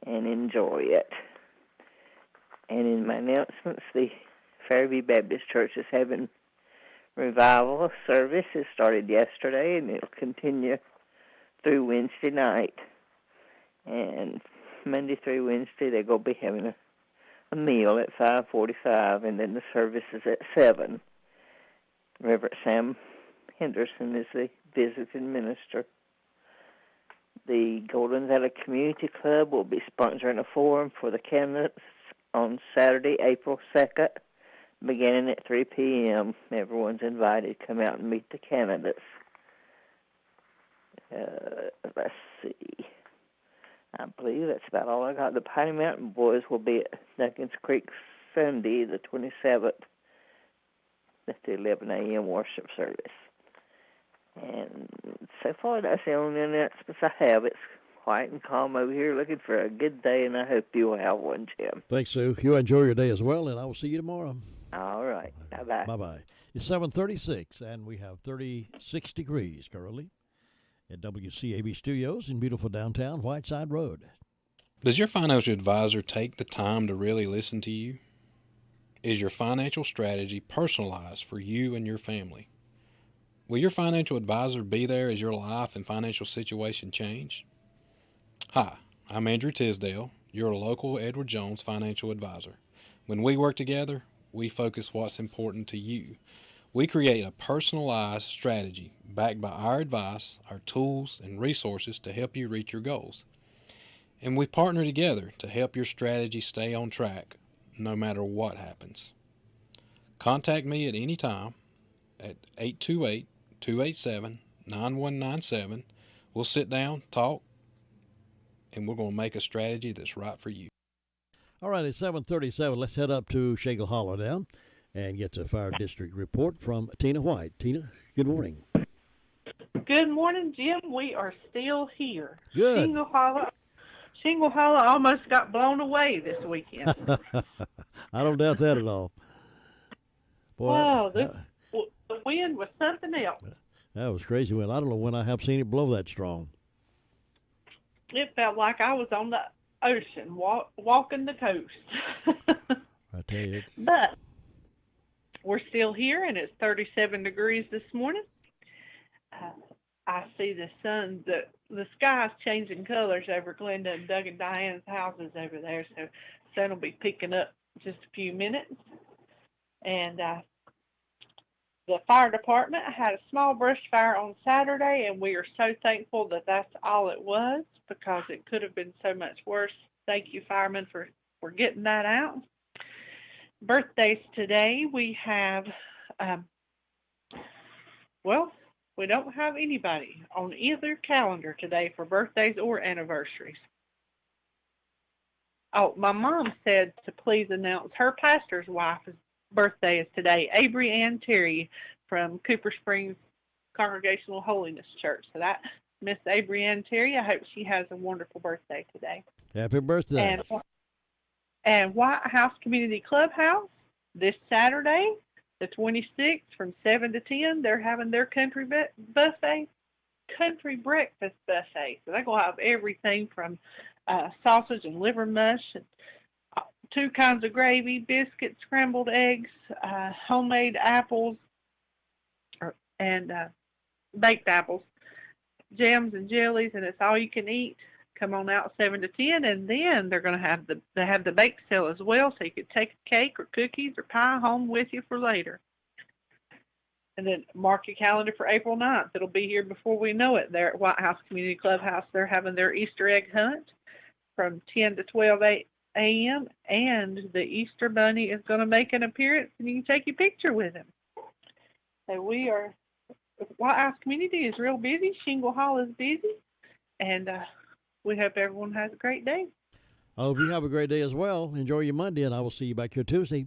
Speaker 5: and enjoy it. And in my announcements, the Fairview Baptist Church is having revival service. It started yesterday, and it'll continue through Wednesday night. And Monday through Wednesday, they're going to be having a meal at 5:45, and then the service is at 7. Reverend Sam Henderson is the visiting minister. The Golden Valley Community Club will be sponsoring a forum for the candidates on Saturday, April 2nd, beginning at 3 p.m. Everyone's invited to come out and meet the candidates. Let's see. I believe that's about all I got. The Piney Mountain Boys will be at Duckins Creek Sunday, the 27th, at the 11 a.m. worship service. And so far, that's the only announcements I have. It's quiet and calm over here, looking for a good day, and I hope you'll have one, Jim.
Speaker 10: Thanks, Sue. You enjoy your day as well, and I will see you tomorrow.
Speaker 5: All right. Bye-bye.
Speaker 10: Bye-bye. It's 7:36, and we have 36 degrees currently at WCAB Studios in beautiful downtown Whiteside Road.
Speaker 16: Does your financial advisor take the time to really listen to you? Is your financial strategy personalized for you and your family? Will your financial advisor be there as your life and financial situation change? Hi, I'm Andrew Tisdale, your local Edward Jones financial advisor. When we work together, we focus what's important to you. We create a personalized strategy backed by our advice, our tools, and resources to help you reach your goals. And we partner together to help your strategy stay on track no matter what happens. Contact me at any time at 828-287-9197. We'll sit down, talk, and we're going to make a strategy that's right for you.
Speaker 10: All right, it's 7:37. Let's head up to Shingle Hollow now and get the fire district report from Tina White. Tina, good morning.
Speaker 6: Good morning, Jim. We are still here.
Speaker 10: Good.
Speaker 6: Shingle Hollow almost got blown away this weekend.
Speaker 10: I don't doubt that at all. Boy,
Speaker 6: the wind was something else.
Speaker 10: That was crazy wind. I don't know when I have seen it blow that strong.
Speaker 6: It felt like I was on the ocean, walking the coast.
Speaker 10: I tell you.
Speaker 6: But we're still here, and it's 37 degrees this morning. I see the sun, the sky's changing colors over Glenda and Doug and Diane's houses over there, so the sun will be picking up in just a few minutes. And the fire department had a small brush fire on Saturday, and we are so thankful that that's all it was, because it could have been so much worse. Thank you, firemen, for getting that out. Birthdays today, we have, we don't have anybody on either calendar today for birthdays or anniversaries. Oh, my mom said to please announce her pastor's wife's birthday is today, Avery Ann Terry from Cooper Springs Congregational Holiness Church. So that Miss Avery Ann Terry, I hope she has a wonderful birthday today.
Speaker 10: Happy birthday.
Speaker 6: And White House Community Clubhouse this Saturday, The 26th from 7 to 10, they're having their country breakfast buffet. So they're going to have everything from sausage and liver mush, and 2 kinds of gravy, biscuits, scrambled eggs, homemade apples, and baked apples, jams and jellies, and it's all you can eat. Come on out 7 to 10, and then they're going to have the bake sale as well, so you could take a cake or cookies or pie home with you for later. And then mark your calendar for April 9th. It'll be here before we know it. There at White House Community Clubhouse, they're having their Easter egg hunt from 10 to 12 a.m., and the Easter Bunny is going to make an appearance, and you can take your picture with him. So White House Community is real busy. Shingle Hall is busy, and we hope everyone has a great day.
Speaker 10: I hope you have a great day as well. Enjoy your Monday, and I will see you back here Tuesday.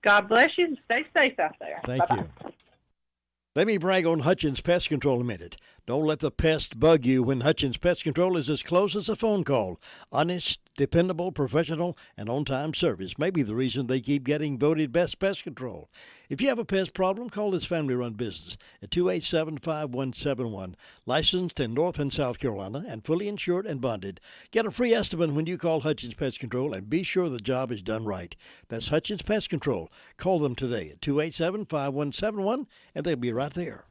Speaker 6: God bless you, and stay safe out there.
Speaker 10: Thank
Speaker 6: Bye-bye.
Speaker 10: you. Let me brag on Hutchins Pest Control a minute. Don't let the pest bug you when Hutchins Pest Control is as close as a phone call. Honest, dependable, professional, and on-time service may be the reason they keep getting voted best pest control. If you have a pest problem, call this family-run business at 287-5171. Licensed in North and South Carolina and fully insured and bonded. Get a free estimate when you call Hutchins Pest Control, and be sure the job is done right. That's Hutchins Pest Control. Call them today at 287-5171, and they'll be right there.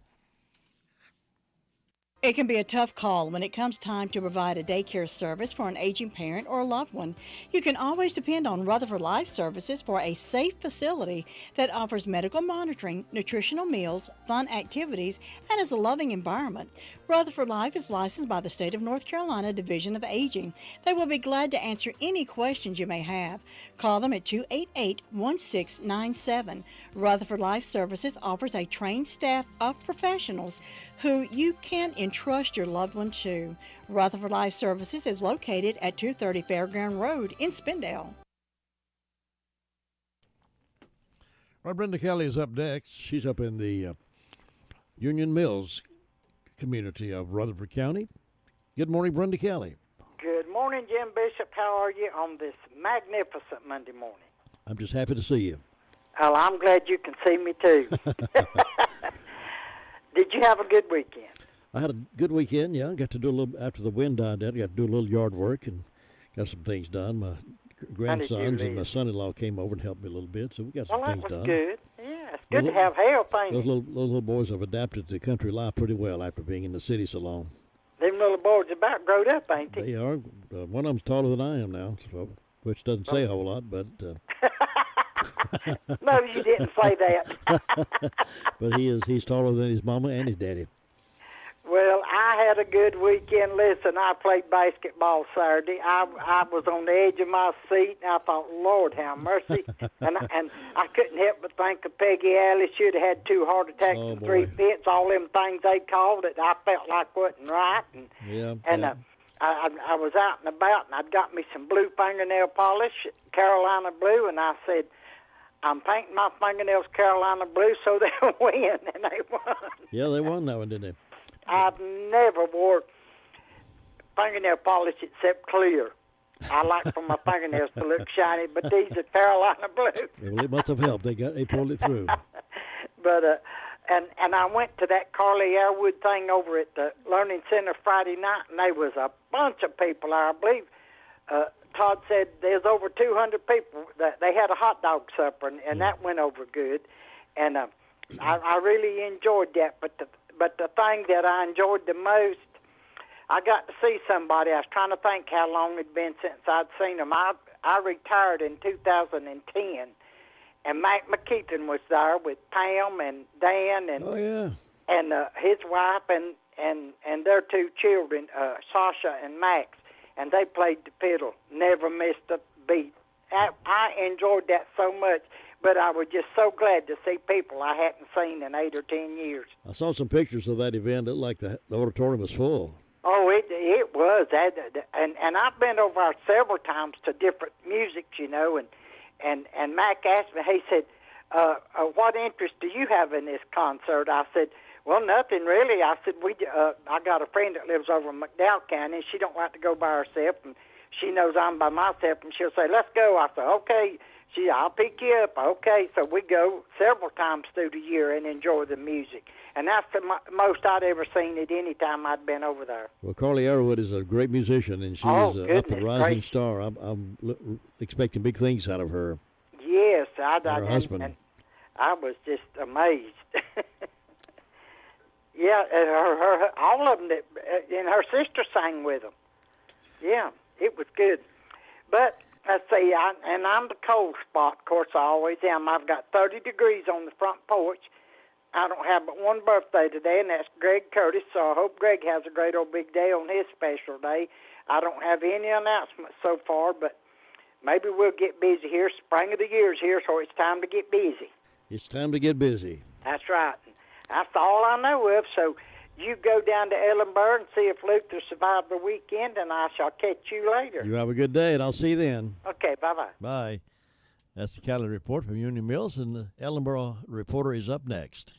Speaker 17: It can be a tough call when it comes time to provide a daycare service for an aging parent or a loved one. You can always depend on Rutherford Life Services for a safe facility that offers medical monitoring, nutritional meals, fun activities, and is a loving environment. Rutherford Life is licensed by the State of North Carolina Division of Aging. They will be glad to answer any questions you may have. Call them at 288-1697. Rutherford Life Services offers a trained staff of professionals who you can entrust your loved one to. Rutherford Life Services is located at 230 Fairground Road in Spindale.
Speaker 10: Right, Brenda Kelly is up next. She's up in the Union Mills community of Rutherford County. Good morning, Brenda Kelly.
Speaker 7: Good morning, Jim Bishop. How are you on this magnificent Monday morning?
Speaker 10: I'm just happy to see you.
Speaker 7: Well, I'm glad you can see me too. Did you have a good weekend?
Speaker 10: I had a good weekend, yeah. Got to do a little, after the wind died down, I got to do a little yard work and got some things done. My grandsons and my son-in-law came over and helped me a little bit, so we got some things done.
Speaker 7: Well, that was good. Yeah, it's good to have help, ain't it?
Speaker 10: Those little boys have adapted to country life pretty well after being in the city so long.
Speaker 7: Them little boys about growed up, ain't they?
Speaker 10: They are. One of them's taller than I am now, so, which doesn't say a whole lot, but...
Speaker 7: No, you didn't say that.
Speaker 10: But he's taller than his mama and his daddy.
Speaker 7: Well, I had a good weekend. Listen, I played basketball Saturday. I was on the edge of my seat, and I thought, Lord, have mercy. and I couldn't help but think of Peggy Alley. She'd have had 2 heart attacks and 3 fits, all them things they called it. I felt like wasn't right. I was out and about, and I'd got me some blue fingernail polish, Carolina blue, and I said, I'm painting my fingernails Carolina blue so they'll win, and they won.
Speaker 10: Yeah, they won that one, didn't they?
Speaker 7: I've never wore fingernail polish except clear. I like for my fingernails to look shiny, but these are Carolina blue.
Speaker 10: Yeah, well, it must have helped. They pulled it through.
Speaker 7: But and I went to that Carly Airwood thing over at the Learning Center Friday night, and there was a bunch of people. I believe Todd said there's over 200 people. That they had a hot dog supper, and that went over good. And I really enjoyed that. But the thing that I enjoyed the most, I got to see somebody. I was trying to think how long it'd been since I'd seen them. I retired in 2010, and Mac McKeithen was there with Pam and Dan and and his wife and their 2 children, Sasha and Max, and they played the fiddle. Never missed a beat. I enjoyed that so much. But I was just so glad to see people I hadn't seen in 8 or 10 years.
Speaker 10: I saw some pictures of that event. It looked like the auditorium was full.
Speaker 7: Oh, it was. And I've been over there several times to different musics, you know. And Mac asked me, he said, what interest do you have in this concert? I said, well, nothing really. I said, I got a friend that lives over in McDowell County, and she don't like to go by herself, and she knows I'm by myself, and she'll say, let's go. I said, okay. I'll pick you up. Okay, so we go several times through the year and enjoy the music. And that's the most I'd ever seen it any time I'd been over there.
Speaker 10: Well, Carly Arrowwood is a great musician, and she is up the rising star. I'm expecting big things out of her.
Speaker 7: Yes,
Speaker 10: her husband.
Speaker 7: And I was just amazed. Yeah, and all of them, and her sister sang with them. Yeah, it was good. But let's see, I'm the cold spot. Of course, I always am. I've got 30 degrees on the front porch. I don't have but one birthday today, and that's Greg Curtis, so I hope Greg has a great old big day on his special day. I don't have any announcements so far, but maybe we'll get busy here. Spring of the year's here, so it's time to get busy.
Speaker 10: It's time to get busy.
Speaker 7: That's right. That's all I know of, so you go down to Ellenborough and see if Luther survived the weekend, and I shall catch you later.
Speaker 10: You have a good day, and I'll see you then.
Speaker 7: Okay, bye-bye.
Speaker 10: Bye. That's the Cali Report from Union Mills, and the Ellenborough Reporter is up next.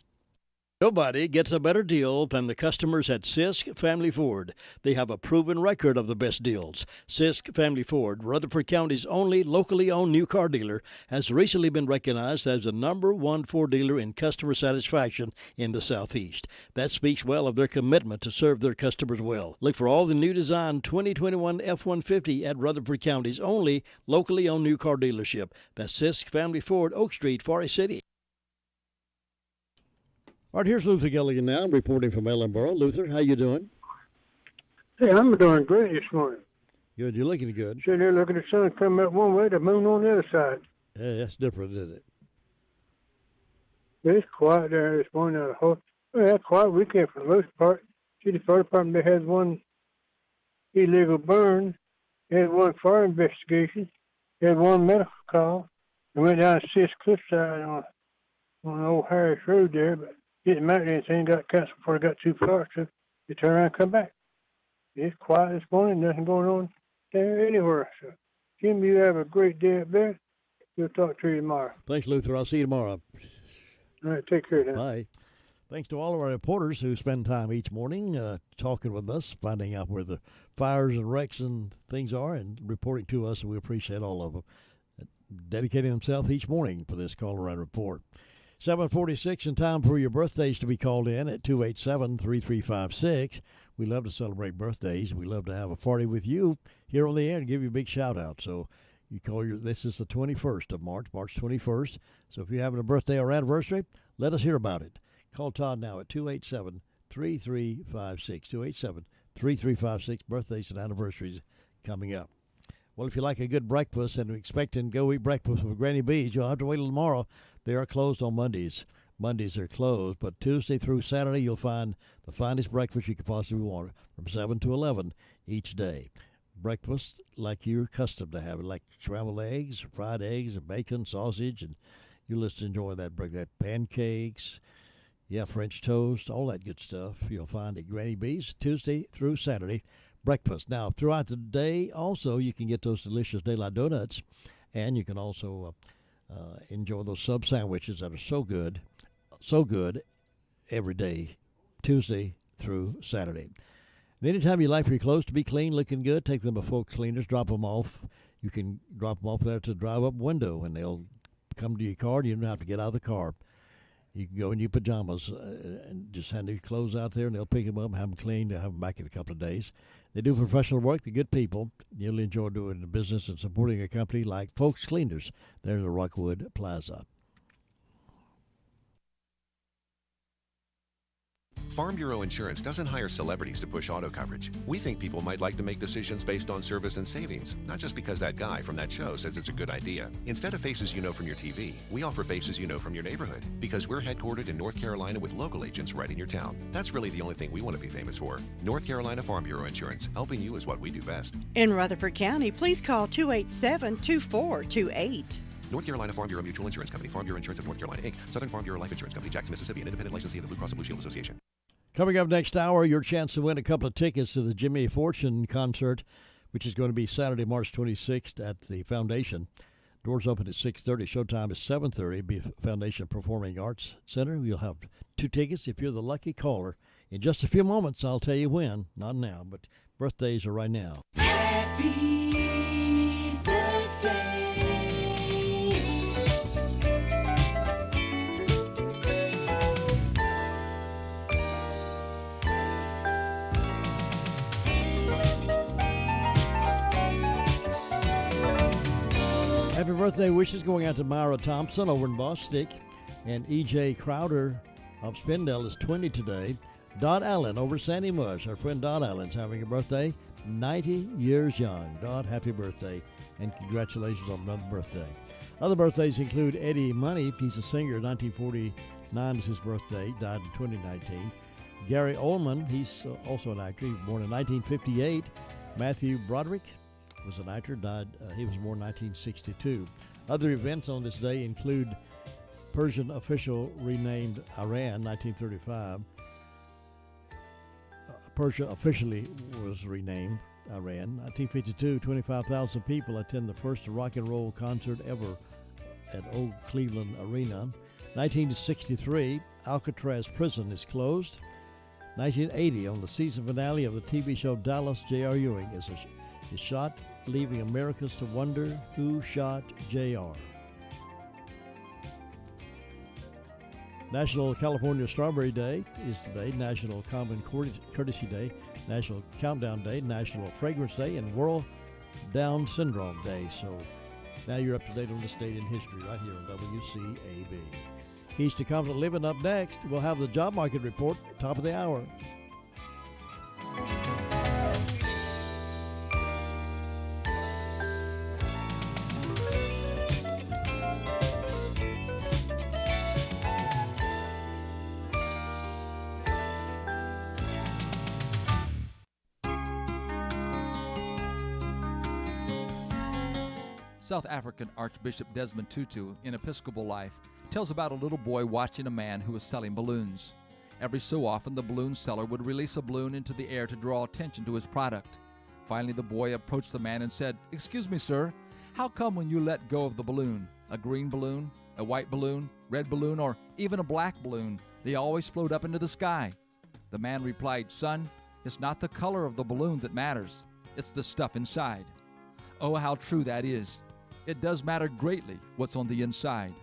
Speaker 10: Nobody gets a better deal than the customers at Sisk Family Ford. They have a proven record of the best deals. Sisk Family Ford, Rutherford County's only locally owned new car dealer, has recently been recognized as the #1 Ford dealer in customer satisfaction in the Southeast. That speaks well of their commitment to serve their customers well. Look for all the new design 2021 F-150 at Rutherford County's only locally owned new car dealership. That's Sisk Family Ford, Oak Street, Forest City. All right, here's Luther Gilligan now, reporting from Ellenborough. Luther, how you doing?
Speaker 1: Hey, I'm doing great this morning.
Speaker 10: Good, you're looking good.
Speaker 1: Sitting there looking at the sun coming up one way, the moon on the other side.
Speaker 10: Yeah, that's different, isn't it?
Speaker 1: It's quiet there this morning. That's quiet weekend for the most part. City Fire Department, they had one illegal burn. They had one fire investigation. They had one medical call. They went down to Sis Cliffside on old Harris Road there, but didn't matter anything. Got canceled before they got too far, so they turned around and come back. It's quiet this morning. Nothing going on there anywhere. So, Jim, you have a great day up there. We'll talk to you tomorrow.
Speaker 10: Thanks, Luther. I'll see you tomorrow.
Speaker 1: All right, take care now.
Speaker 10: Bye. Thanks to all of our reporters who spend time each morning talking with us, finding out where the fires and wrecks and things are, and reporting to us. And we appreciate all of them dedicating themselves each morning for this Call Around Report. 7:46, and time for your birthdays to be called in at 287-3356. We love to celebrate birthdays. We love to have a party with you here on the air and give you a big shout out. So you call this is the 21st of March 21st. So if you're having a birthday or anniversary, let us hear about it. Call Todd now at 287-3356. 287-3356. Birthdays and anniversaries coming up. Well, if you like a good breakfast and expecting to go eat breakfast with Granny B's, you'll have to wait till tomorrow. They are closed on Mondays. Mondays are closed, but Tuesday through Saturday you'll find the finest breakfast you could possibly want from 7 to 11 each day. Breakfast like you're accustomed to having, like scrambled eggs, fried eggs, and bacon, sausage, and you'll just enjoy that breakfast. Pancakes, French toast, all that good stuff you'll find at Granny B's Tuesday through Saturday. Breakfast. Now, throughout the day, also, you can get those delicious daylight donuts, and you can also enjoy those sub sandwiches that are so good every day, Tuesday through Saturday. And anytime you like for your clothes to be clean, looking good, take them to Folks Cleaners, drop them off. You can drop them off there to the drive-up window, and they'll come to your car, and you don't have to get out of the car. You can go in your pajamas and just hand your clothes out there, and they'll pick them up and have them cleaned. They'll have them back in a couple of days. They do professional work. They're good people. You'll enjoy doing the business and supporting a company like Folks Cleaners there in the Rockwood Plaza.
Speaker 8: Farm Bureau Insurance doesn't hire celebrities to push auto coverage. We think people might like to make decisions based on service and savings, not just because that guy from that show says it's a good idea. Instead of faces you know from your TV, we offer faces you know from your neighborhood, because we're headquartered in North Carolina with local agents right in your town. That's really the only thing we want to be famous for. North Carolina Farm Bureau Insurance, helping you is what we do best.
Speaker 17: In Rutherford County, please call 287-2428.
Speaker 8: North Carolina Farm Bureau Mutual Insurance Company, Farm Bureau Insurance of North Carolina, Inc., Southern Farm Bureau Life Insurance Company, Jackson, Mississippi, an independent licensee of the Blue Cross and Blue Shield Association.
Speaker 10: Coming up next hour, your chance to win a couple of tickets to the Jimmy Fortune concert, which is going to be Saturday, March 26th at the Foundation. Doors open at 6:30. Showtime is 7:30. Be Foundation Performing Arts Center. You'll have 2 tickets if you're the lucky caller. In just a few moments, I'll tell you when. Not now, but birthdays are right now.
Speaker 14: Happy birthday
Speaker 10: Happy birthday wishes going out to Myra Thompson over in Bostic. And E.J. Crowder of Spindale is 20 today. Dot Allen over Sandy Mush. Our friend Dot Allen's having a birthday. 90 years young. Dot, happy birthday. And congratulations on another birthday. Other birthdays include Eddie Money. He's a singer. 1949 is his birthday. Died in 2019. Gary Oldman. He's also an actor. He was born in 1958. Matthew Broderick was an actor. Died. He was born in 1962. Other events on this day include Persian official renamed Iran, 1935. Persia officially was renamed Iran. 1952, 25,000 people attend the first rock and roll concert ever at Old Cleveland Arena. 1963, Alcatraz prison is closed. 1980, on the season finale of the TV show Dallas, J.R. Ewing is shot, leaving Americans to wonder who shot J.R. National California Strawberry Day is today, National Common Courtesy Day, National Countdown Day, National Fragrance Day, and World Down Syndrome Day. So now you're up to date on this date in history right here on WCAB. Keys to Confident Living up next. We'll have the job market report, top of the hour.
Speaker 4: South African Archbishop Desmond Tutu, in Episcopal Life, tells about a little boy watching a man who was selling balloons. Every so often, the balloon seller would release a balloon into the air to draw attention to his product. Finally, the boy approached the man and said, "Excuse me, sir, how come when you let go of the balloon, a green balloon, a white balloon, red balloon, or even a black balloon, they always float up into the sky?" The man replied, "Son, it's not the color of the balloon that matters. It's the stuff inside." Oh, how true that is. It does matter greatly what's on the inside.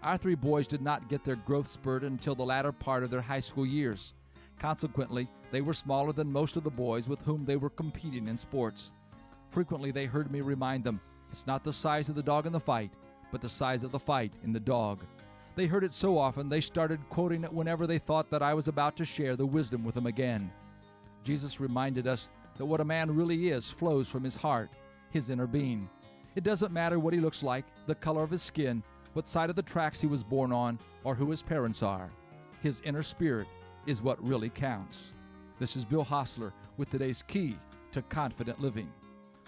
Speaker 4: Our three boys did not get their growth spurt until the latter part of their high school years. Consequently, they were smaller than most of the boys with whom they were competing in sports. Frequently, they heard me remind them, it's not the size of the dog in the fight, but the size of the fight in the dog. They heard it so often, they started quoting it whenever they thought that I was about to share the wisdom with them again. Jesus reminded us that what a man really is flows from his heart, his inner being. It doesn't matter what he looks like, the color of his skin, what side of the tracks he was born on, or who his parents are. His inner spirit is what really counts. This is Bill Hostler with today's Key to Confident Living.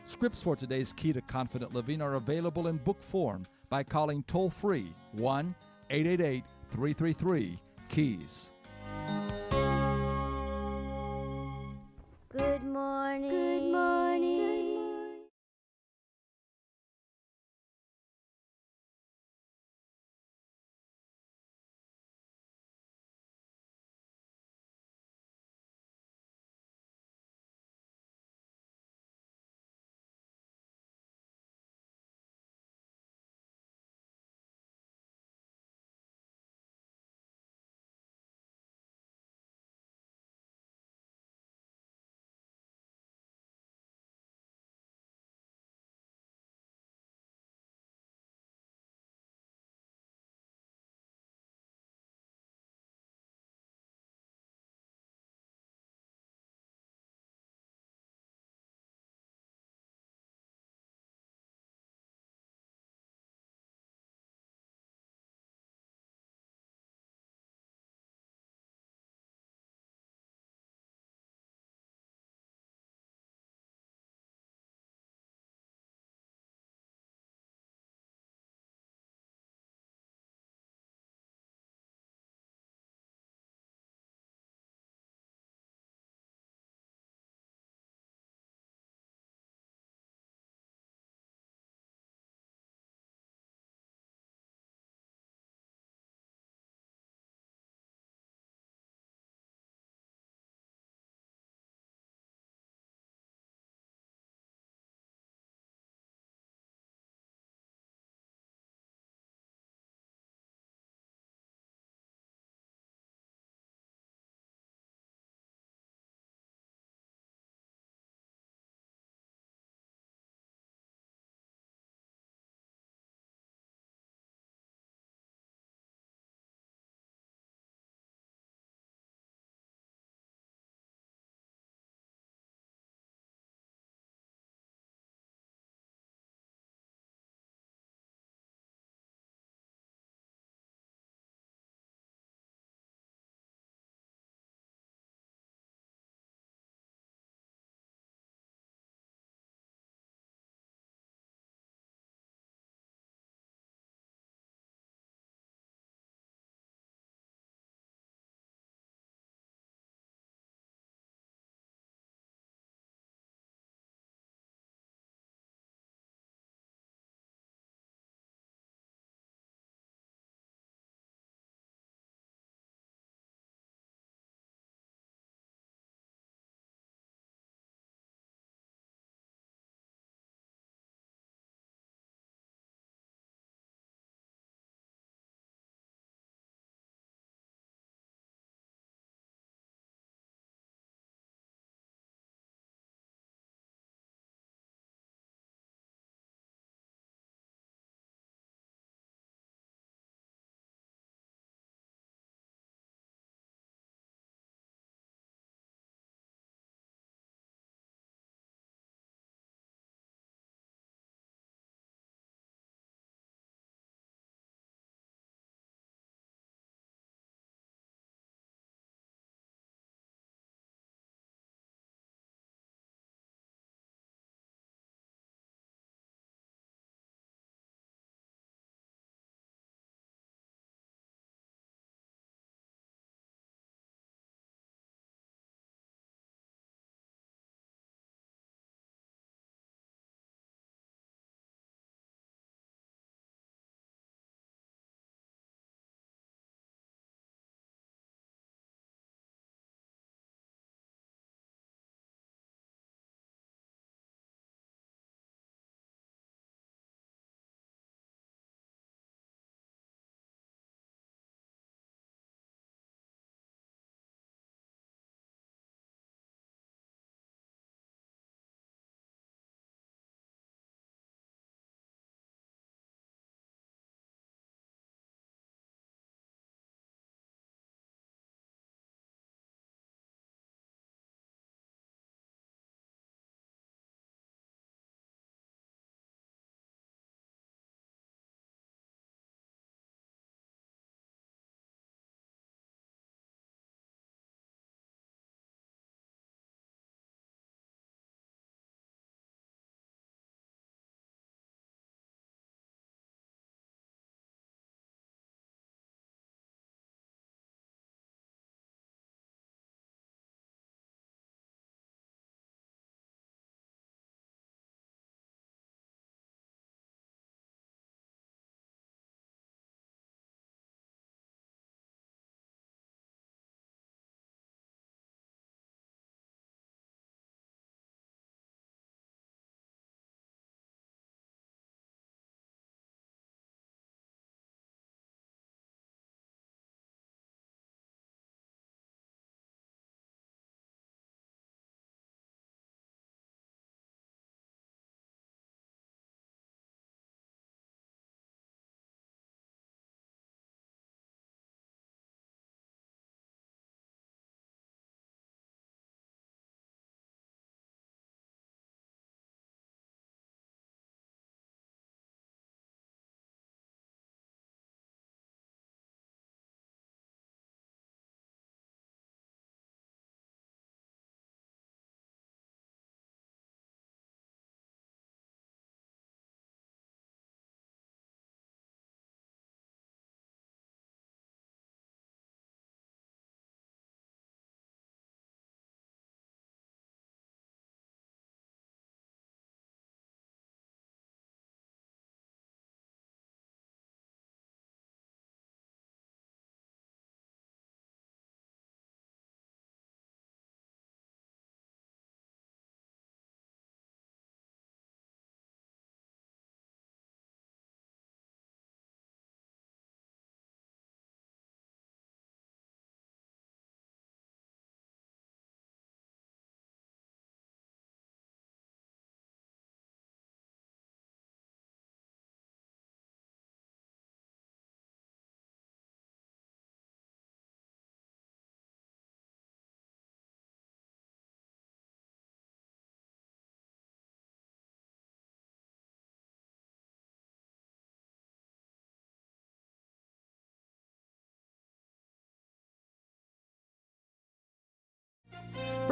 Speaker 4: Scripts for today's Key to Confident Living are available in book form by calling toll-free 1-888-333-KEYS.
Speaker 13: Good morning. Good morning.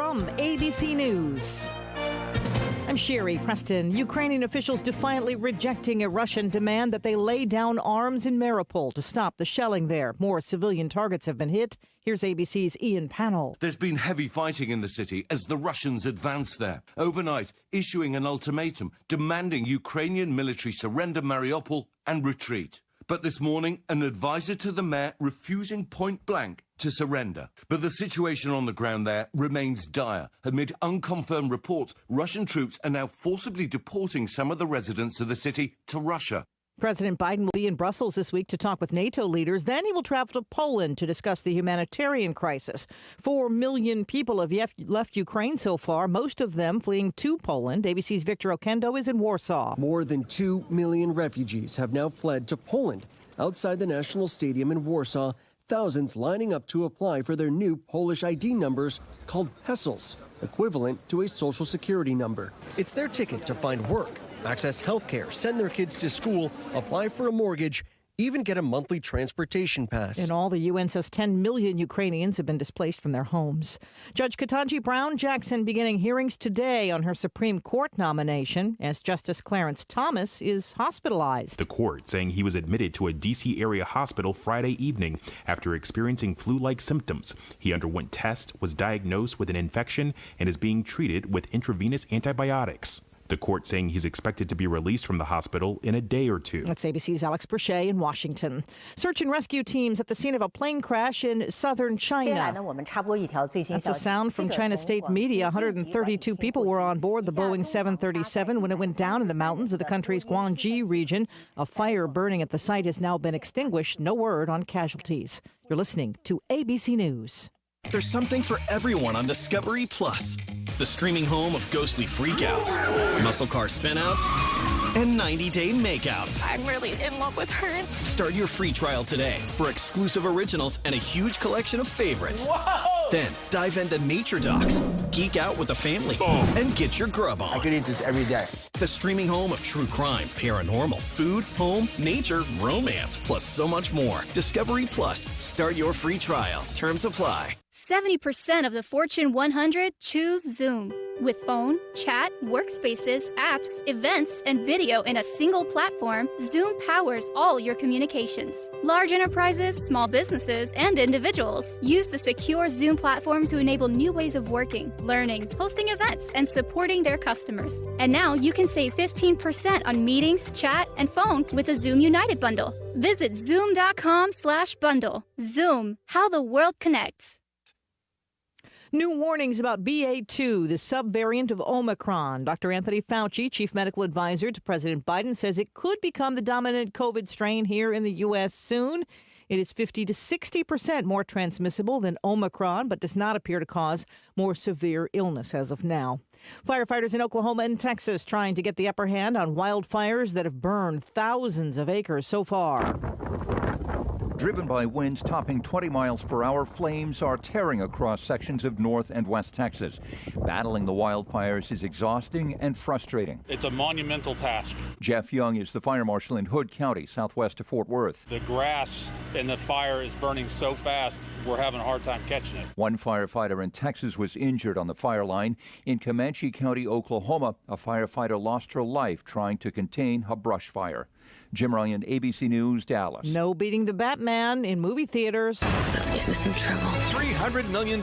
Speaker 9: from ABC News. I'm Sherry Preston. Ukrainian officials defiantly rejecting a Russian demand that they lay down arms in Mariupol to stop the shelling there. More civilian targets have been hit. Here's ABC's Ian Pannell.
Speaker 11: There's been heavy fighting in the city as the Russians advance there, overnight issuing an ultimatum demanding Ukrainian military surrender Mariupol and retreat. But this morning, an advisor to the mayor refusing point blank to surrender. But the situation on the ground there remains dire. Amid unconfirmed reports, Russian troops are now forcibly deporting some of the residents of the city to Russia.
Speaker 9: President Biden will be in Brussels this week to talk with NATO leaders. Then he will travel to Poland to discuss the humanitarian crisis. 4 million people have left Ukraine so far, most of them fleeing to Poland. ABC's Victor Okendo is in Warsaw.
Speaker 15: More than 2 million refugees have now fled to Poland. Outside the National Stadium in Warsaw, thousands lining up to apply for their new Polish ID numbers called PESELs, equivalent to a social security number. It's their ticket to find work, access health care, send their kids to school, apply for a mortgage, even get a monthly transportation pass.
Speaker 9: In all, the UN says 10 million Ukrainians have been displaced from their homes. Judge Katanji Brown Jackson beginning hearings today on her Supreme Court nomination as Justice Clarence Thomas is hospitalized.
Speaker 24: The court saying he was admitted to a D.C. area hospital Friday evening after experiencing flu-like symptoms. He underwent tests, was diagnosed with an infection, and is being treated with intravenous antibiotics. The court saying he's expected to be released from the hospital in a day or two.
Speaker 9: That's ABC's Alex Brochet in Washington. Search and rescue teams at the scene of a plane crash in southern China. That's the sound from China state media. 132 people were on board the Boeing 737 when it went down in the mountains of the country's Guangxi region. A fire burning at the site has now been extinguished. No word on casualties. You're listening to ABC News.
Speaker 25: There's something for everyone on Discovery Plus. The streaming home of ghostly freakouts, muscle car spinouts, and 90-day makeouts.
Speaker 26: I'm really in love with her.
Speaker 25: Start your free trial today for exclusive originals and a huge collection of favorites.
Speaker 26: Whoa!
Speaker 25: Then dive into nature docs, geek out with the family, and get your grub on.
Speaker 27: I could eat this every day.
Speaker 25: The streaming home of true crime, paranormal, food, home, nature, romance, plus so much more. Discovery Plus. Start your free trial. Terms apply.
Speaker 28: 70% of the Fortune 100 choose Zoom. With phone, chat, workspaces, apps, events, and video in a single platform, Zoom powers all your communications. Large enterprises, small businesses, and individuals use the secure Zoom platform to enable new ways of working, learning, hosting events, and supporting their customers. And now you can save 15% on meetings, chat, and phone with the Zoom United bundle. Visit zoom.com/bundle. Zoom, how the world connects.
Speaker 9: New warnings about BA2, the subvariant of Omicron. Dr. Anthony Fauci, chief medical advisor to President Biden, says it could become the dominant COVID strain here in the U.S. soon. It is 50 to 60% more transmissible than Omicron, but does not appear to cause more severe illness as of now. Firefighters in Oklahoma and Texas trying to get the upper hand on wildfires that have burned thousands of acres so far.
Speaker 29: Driven by winds topping 20 miles per hour, flames are tearing across sections of North and West Texas. Battling the wildfires is exhausting and frustrating.
Speaker 30: It's a monumental task.
Speaker 29: Jeff Young is the fire marshal in Hood County, southwest of Fort Worth.
Speaker 30: The grass in the fire is burning so fast, we're having a hard time catching it.
Speaker 29: One firefighter in Texas was injured on the fire line. In Comanche County, Oklahoma, a firefighter lost her life trying to contain a brush fire. Jim Ryan, ABC News, Dallas.
Speaker 9: No beating the Batman in movie theaters.
Speaker 31: Let's get into some trouble.
Speaker 32: $300 million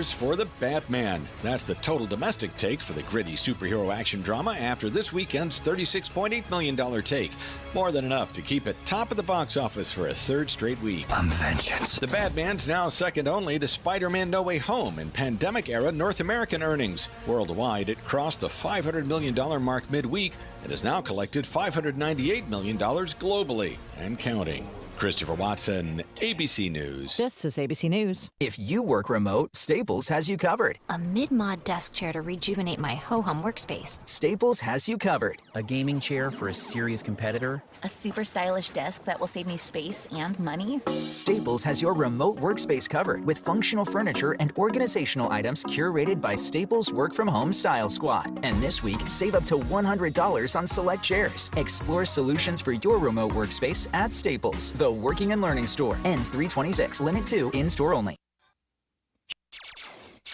Speaker 32: for the Batman. That's the total domestic take for the gritty superhero action drama after this weekend's $36.8 million take. More than enough to keep it top of the box office for a third straight week.
Speaker 31: Vengeance.
Speaker 32: The Batman's now second only to Spider-Man No Way Home in pandemic-era North American earnings. Worldwide, it crossed the $500 million mark midweek and has now collected $598 million globally and counting. Christopher Watson, ABC News.
Speaker 9: This is ABC News.
Speaker 33: If you work remote, Staples has you covered.
Speaker 34: A mid-mod desk chair to rejuvenate my ho-hum workspace.
Speaker 33: Staples has you covered. A gaming chair for a serious competitor.
Speaker 34: A super stylish desk that will save me space and money.
Speaker 33: Staples has your remote workspace covered with functional furniture and organizational items curated by Staples Work From Home Style Squad. And this week, save up to $100 on select chairs. Explore solutions for your remote workspace at Staples, the working and learning store. Ends 3/26. Limit 2. In-store only.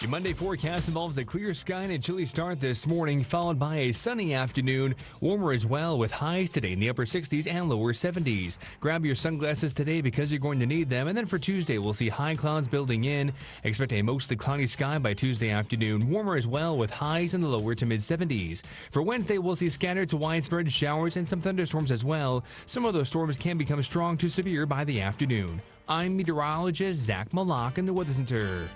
Speaker 2: Your Monday forecast involves a clear sky and a chilly start this morning, followed by a sunny afternoon. Warmer as well, with highs today in the upper 60s and lower 70s. Grab your sunglasses today because you're going to need them. And then for Tuesday, we'll see high clouds building in. Expect a mostly cloudy sky by Tuesday afternoon. Warmer as well, with highs in the lower to mid 70s. For Wednesday, we'll see scattered to widespread showers and some thunderstorms as well. Some of those storms can become strong to severe by the afternoon. I'm meteorologist Zach Malak in the Weather Center.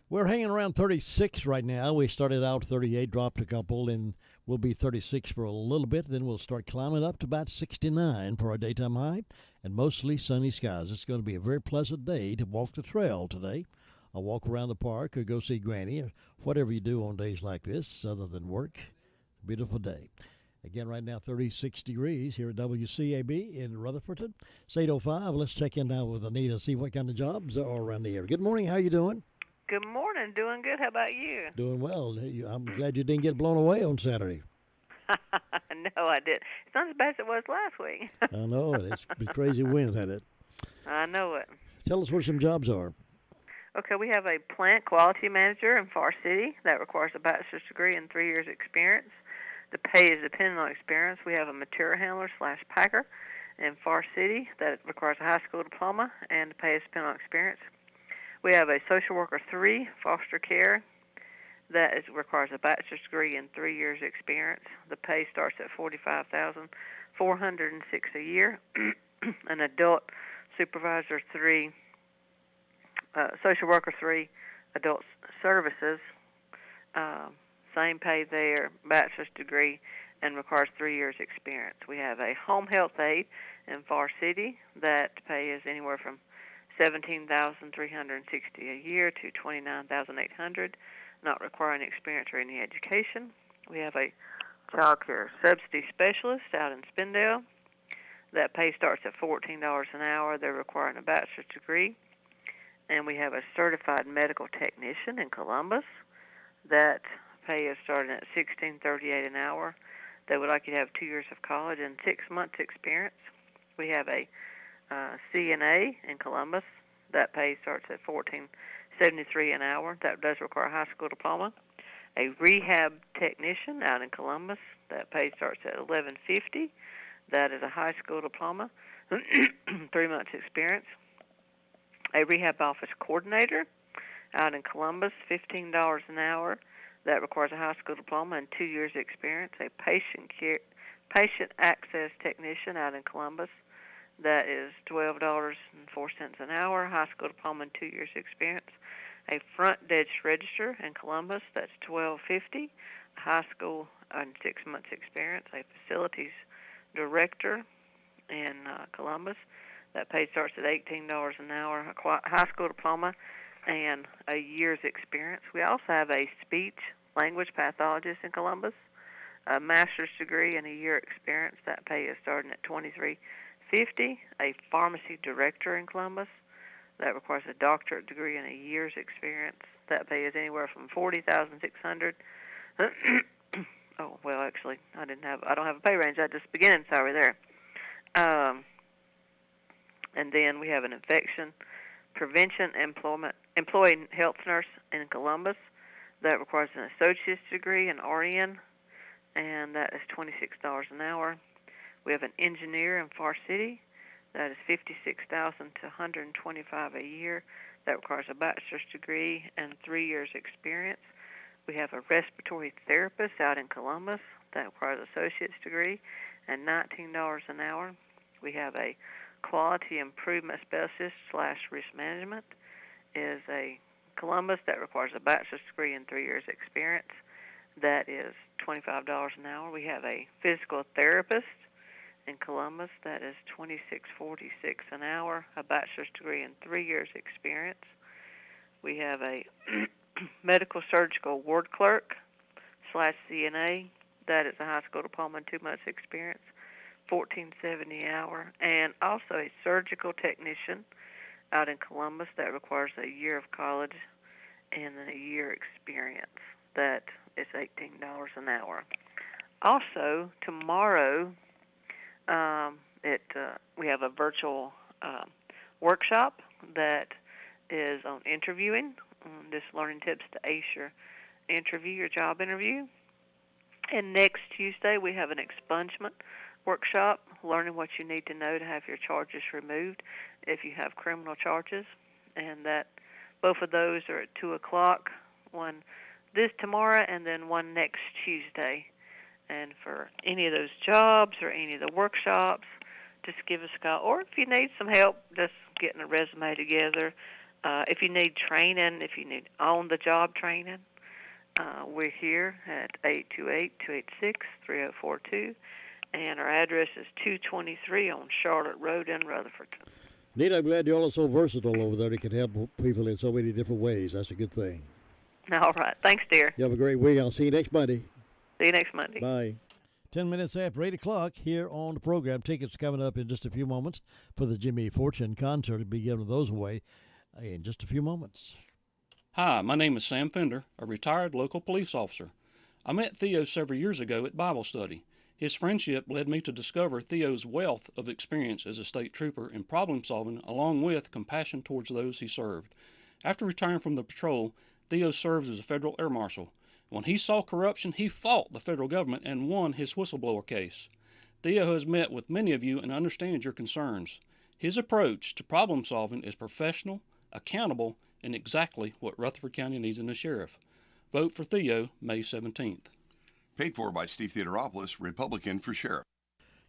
Speaker 10: We're hanging around 36 right now. We started out 38, dropped a couple, and we'll be 36 for a little bit. Then we'll start climbing up to about 69 for our daytime high and mostly sunny skies. It's going to be a very pleasant day to walk the trail today. I'll walk around the park or go see Granny or whatever you do on days like this other than work. Beautiful day. Again, right now, 36 degrees here at WCAB in Rutherford. It's 8:05. Let's check in now with Anita, see what kind of jobs are around the area. Good morning. How you doing?
Speaker 3: Good morning. Doing good. How about you?
Speaker 10: Doing well. I'm glad you didn't get blown away on Saturday.
Speaker 3: No, I didn't. It's not as bad as it was last week.
Speaker 10: I know it. It's been crazy winds, had it?
Speaker 3: I know it.
Speaker 10: Tell us what some jobs are.
Speaker 3: Okay, we have a plant quality manager in Far City that requires a bachelor's degree and 3 years experience. The pay is dependent on experience. We have a material handler / packer in Far City that requires a high school diploma, and the pay is dependent on experience. We have a social worker 3, foster care, that requires a bachelor's degree and 3 years experience. The pay starts at $45,406 a year. An adult supervisor 3, social worker 3, adult services, same pay there, bachelor's degree, and requires 3 years experience. We have a home health aide in Far City that pay is anywhere from $17,360 a year to $29,800, not requiring experience or any education. We have a child care subsidy specialist out in Spindale. That pay starts at $14 an hour. They're requiring a bachelor's degree. And we have a certified medical technician in Columbus. That pay is starting at $16.38 an hour. They would like you to have 2 years of college and 6 months experience. We have a CNA in Columbus. That pay starts at $14.73 an hour. That does require a high school diploma. A rehab technician out in Columbus. That pay starts at $11.50. That is a high school diploma, 3 months experience. A rehab office coordinator out in Columbus, $15 an hour. That requires a high school diploma and 2 years experience. A patient access technician out in Columbus. That is $12.04 an hour, high school diploma and 2 years experience. A front desk register in Columbus, that's $12.50, high school and 6 months experience. A facilities director in Columbus, that pay starts at $18 an hour, a high school diploma and a year's experience. We also have a speech language pathologist in Columbus, a master's degree and a year experience. That pay is starting at $23.50. A pharmacy director in Columbus that requires a doctorate degree and a year's experience. That pay is anywhere from $40,600. Oh well, actually, I don't have a pay range. I just beginning salary there. And then we have an infection prevention employee health nurse in Columbus that requires an associate's degree in RN, and that is $26 an hour. We have an engineer in Far City that is $56,000 to $125 a year. That requires a bachelor's degree and 3 years experience. We have a respiratory therapist out in Columbus that requires an associate's degree and $19 an hour. We have a quality improvement specialist / risk management is a Columbus that requires a bachelor's degree and 3 years experience. That is $25 an hour. We have a physical therapist in Columbus that is $26.46 an hour, a bachelor's degree and 3 years experience. We have a medical surgical ward clerk / CNA that is a high school diploma and 2 months experience, $14.70 an hour, and also a surgical technician out in Columbus that requires a year of college and then a year experience. That is $18 an hour. Also, tomorrow, we have a virtual workshop that is on interviewing just learning tips to ace your your job interview. And next Tuesday, we have an expungement workshop, learning what you need to know to have your charges removed if you have criminal charges. And that both of those are at 2 o'clock, one this tomorrow and then one next Tuesday. And for any of those jobs or any of the workshops, just give us a call. Or if you need some help just getting a resume together, if you need training, if you need on-the-job training, we're here at 828-286-3042, and our address is 223 on Charlotte Road in Rutherford.
Speaker 10: Nita, I'm glad y'all are so versatile over there. They can help people in so many different ways. That's a good thing.
Speaker 3: All right. Thanks, dear.
Speaker 10: You have a great week. I'll see you next Monday.
Speaker 3: See you next Monday.
Speaker 10: Bye. 10 minutes after 8 o'clock here on the program. Tickets coming up in just a few moments for the Jimmy Fortune concert. We'll be giving those away in just a few moments.
Speaker 1: Hi, my name is Sam Fender, a retired local police officer. I met Theo several years ago at Bible study. His friendship led me to discover Theo's wealth of experience as a state trooper in problem solving, along with compassion towards those he served. After retiring from the patrol, Theo served as a federal air marshal. When he saw corruption, he fought the federal government and won his whistleblower case. Theo has met with many of you and understands your concerns. His approach to problem solving is professional, accountable, and exactly what Rutherford County needs in a sheriff. Vote for Theo May 17th.
Speaker 5: Paid for by Steve Theodoropoulos, Republican for sheriff.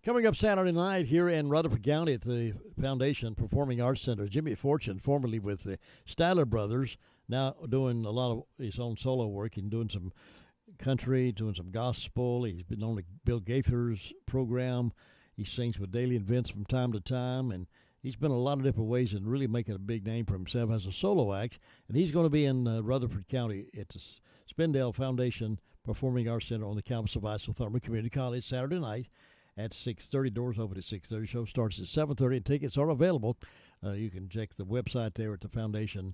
Speaker 10: Coming up Saturday night here in Rutherford County at the Foundation Performing Arts Center, Jimmy Fortune, formerly with the Styler Brothers, now doing a lot of his own solo work and doing some country, doing some gospel. He's been on the Bill Gaither's program. He sings with Daily Events from time to time, and he's been a lot of different ways and really making a big name for himself as a solo act. And he's going to be in Rutherford County at the Spindale Foundation Performing Arts Center on the campus of Isothermal Community College Saturday night at 6:30. Doors open at 6:30. Show starts at 7:30, and tickets are available. You can check the website there at the Foundation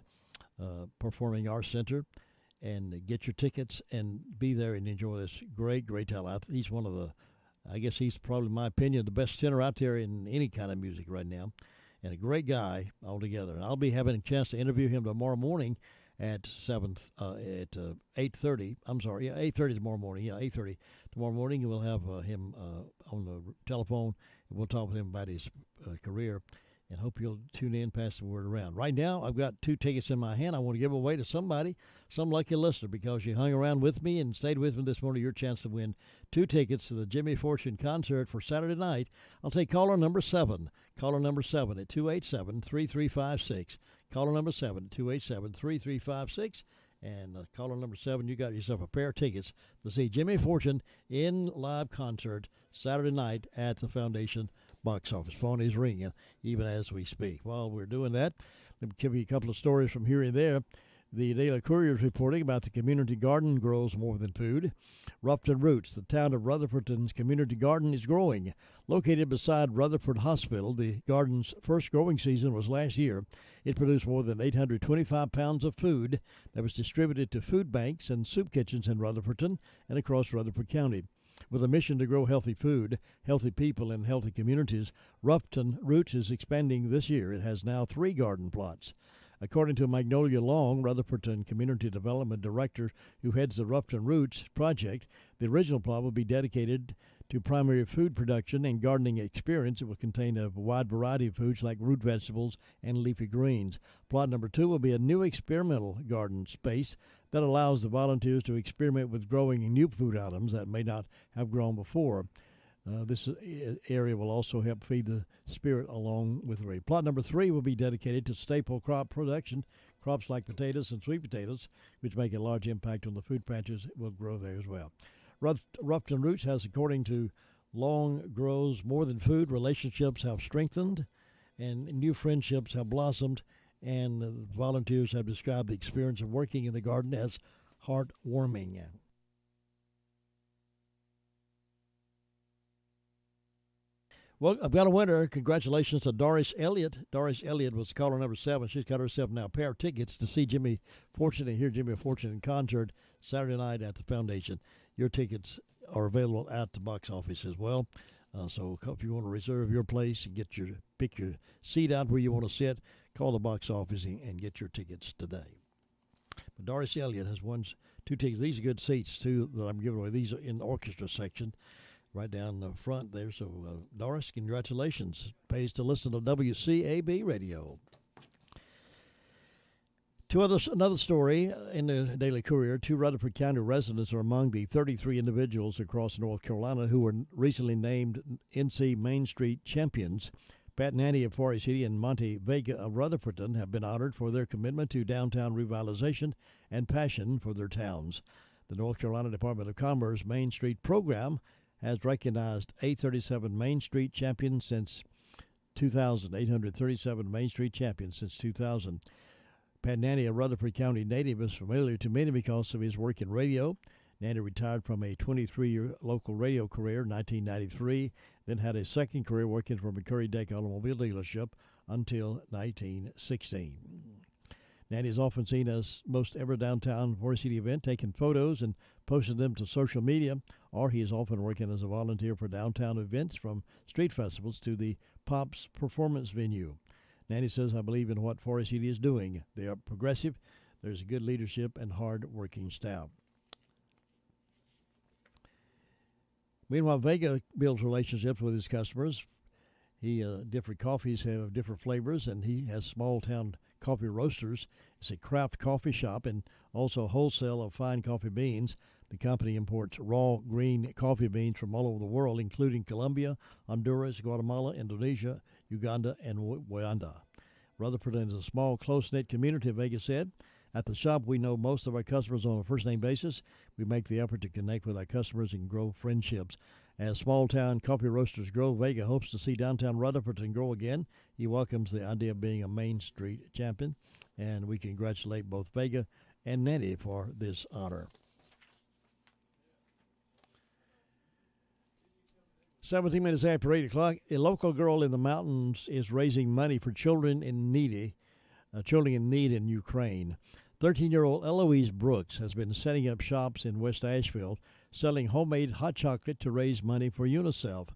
Speaker 10: Performing Arts Center and get your tickets and be there and enjoy this great talent. He's one of the, I guess he's probably, in my opinion, the best tenor out there in any kind of music right now, and a great guy altogether. And I'll be having a chance to interview him tomorrow morning at 8:30. I'm sorry, 8:30 tomorrow morning. 8:30 tomorrow morning. We'll have him on the telephone, and we'll talk with him about his career. And hope you'll tune in, pass the word around. Right now, I've got 2 tickets in my hand. I want to give away to somebody, some lucky listener, because you hung around with me and stayed with me this morning. Your chance to win 2 tickets to the Jimmy Fortune concert for Saturday night. I'll take caller number 7. Caller number 7 at 287-3356. Caller number 7 at 287-3356. And caller number 7, you got yourself a pair of tickets to see Jimmy Fortune in live concert Saturday night at the Foundation box office. Phone is ringing even as we speak. While we're doing that, let me give you a couple of stories from here and there. The Daily Courier is reporting about the community garden grows more than food. Rupton Roots, the town of Rutherford's community garden, is growing. Located beside Rutherford Hospital, the garden's first growing season was last year. It produced more than 825 pounds of food that was distributed to food banks and soup kitchens in Rutherfordton and across Rutherford County. With a mission to grow healthy food, healthy people, and healthy communities, Rupton Roots is expanding this year. It has now 3 garden plots. According to Magnolia Long, Rutherfordton Community Development Director who heads the Rupton Roots project, the original plot will be dedicated to primary food production and gardening experience. It will contain a wide variety of foods like root vegetables and leafy greens. Plot number 2 will be a new experimental garden space that allows the volunteers to experiment with growing new food items that may not have grown before. This area will also help feed the spirit along with the Plot number 3 will be dedicated to staple crop production. Crops like potatoes and sweet potatoes, which make a large impact on the food patches, will grow there as well. Rupton Roots has, according to Long, grows more than food. Relationships have strengthened and new friendships have blossomed, and the volunteers have described the experience of working in the garden as heartwarming. Well, I've got a winner. Congratulations to Doris Elliott. Doris Elliott was caller number 7. She's got herself now a pair of tickets to see Jimmy Fortune and hear Jimmy Fortune in concert Saturday night at the Foundation. Your tickets are available at the box office as well. So if you want to reserve your place and pick your seat out where you want to sit, call the box office and get your tickets today. Doris Elliott has won 2 tickets. These are good seats, too, that I'm giving away. These are in the orchestra section right down the front there. So, Doris, congratulations. Pays to listen to WCAB Radio. Another story in the Daily Courier. 2 Rutherford County residents are among the 33 individuals across North Carolina who were recently named NC Main Street champions. Pat Nanny of Forest City and Monte Vega of Rutherfordton have been honored for their commitment to downtown revitalization and passion for their towns. The North Carolina Department of Commerce Main Street program has recognized 837 Main Street champions since 2000. 837 Main Street champions since 2000. Pat Nanny, a Rutherford County native, is familiar to many because of his work in radio. Nanny retired from a 23-year local radio career in 1993, then had a second career working for McCurry Deck Automobile Dealership until 1916. Nanny is often seen as most every downtown Forest City event, taking photos and posting them to social media, or he is often working as a volunteer for downtown events from street festivals to the Pops performance venue. Nanny says, I believe in what Forest City is doing. They are progressive, there's good leadership, and hard-working staff. Meanwhile, Vega builds relationships with his customers. Different coffees have different flavors, and he has small-town coffee roasters. It's a craft coffee shop and also wholesale of fine coffee beans. The company imports raw green coffee beans from all over the world, including Colombia, Honduras, Guatemala, Indonesia, Uganda, and Rwanda. Rutherford is a small, close-knit community, Vega said. At the shop, we know most of our customers on a first-name basis. We make the effort to connect with our customers and grow friendships. As small-town coffee roasters grow, Vega hopes to see downtown Rutherford grow again. He welcomes the idea of being a Main Street champion, and we congratulate both Vega and Nanny for this honor. 17 minutes after 8 o'clock, a local girl in the mountains is raising money for children in need in Ukraine. 13-year-old Eloise Brooks has been setting up shops in West Asheville, selling homemade hot chocolate to raise money for UNICEF,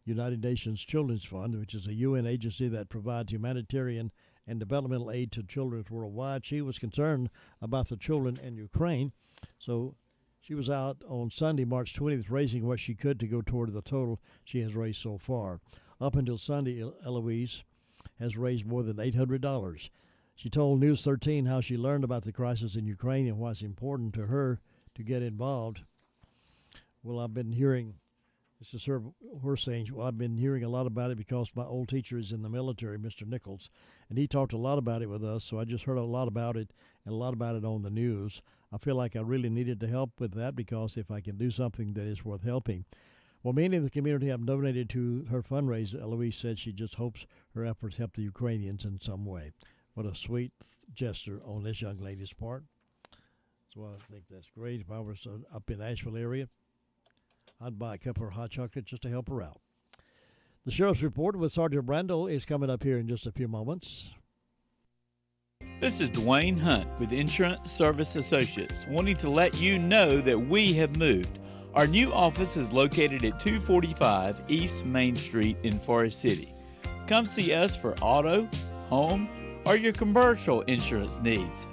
Speaker 10: United Nations Children's Fund, which is a UN agency that provides humanitarian and developmental aid to children worldwide. She was concerned about the children in Ukraine, so she was out on Sunday, March 20th, raising what she could to go toward the total she has raised so far. Up until Sunday, Eloise has raised more than $800. She told News 13 how she learned about the crisis in Ukraine and why it's important to her to get involved. Well, I've been hearing, this is her saying, well, I've been hearing a lot about it because my old teacher is in the military, Mr. Nichols, and he talked a lot about it with us, so I just heard a lot about it and a lot about it on the news. I feel like I really needed to help with that because if I can do something that is worth helping. Well, many in the community have donated to her fundraiser. Eloise said she just hopes her efforts help the Ukrainians in some way. What a sweet gesture on this young lady's part. So I think that's great. If I was up in Asheville area, I'd buy a cup of her hot chocolate just to help her out. The Sheriff's Report with Sergeant Brando is coming up here in just a few moments.
Speaker 6: This is Dwayne Hunt with Insurance Service Associates, wanting to let you know that we have moved. Our new office is located at 245 East Main Street in Forest City. Come see us for auto, home, or your commercial insurance needs.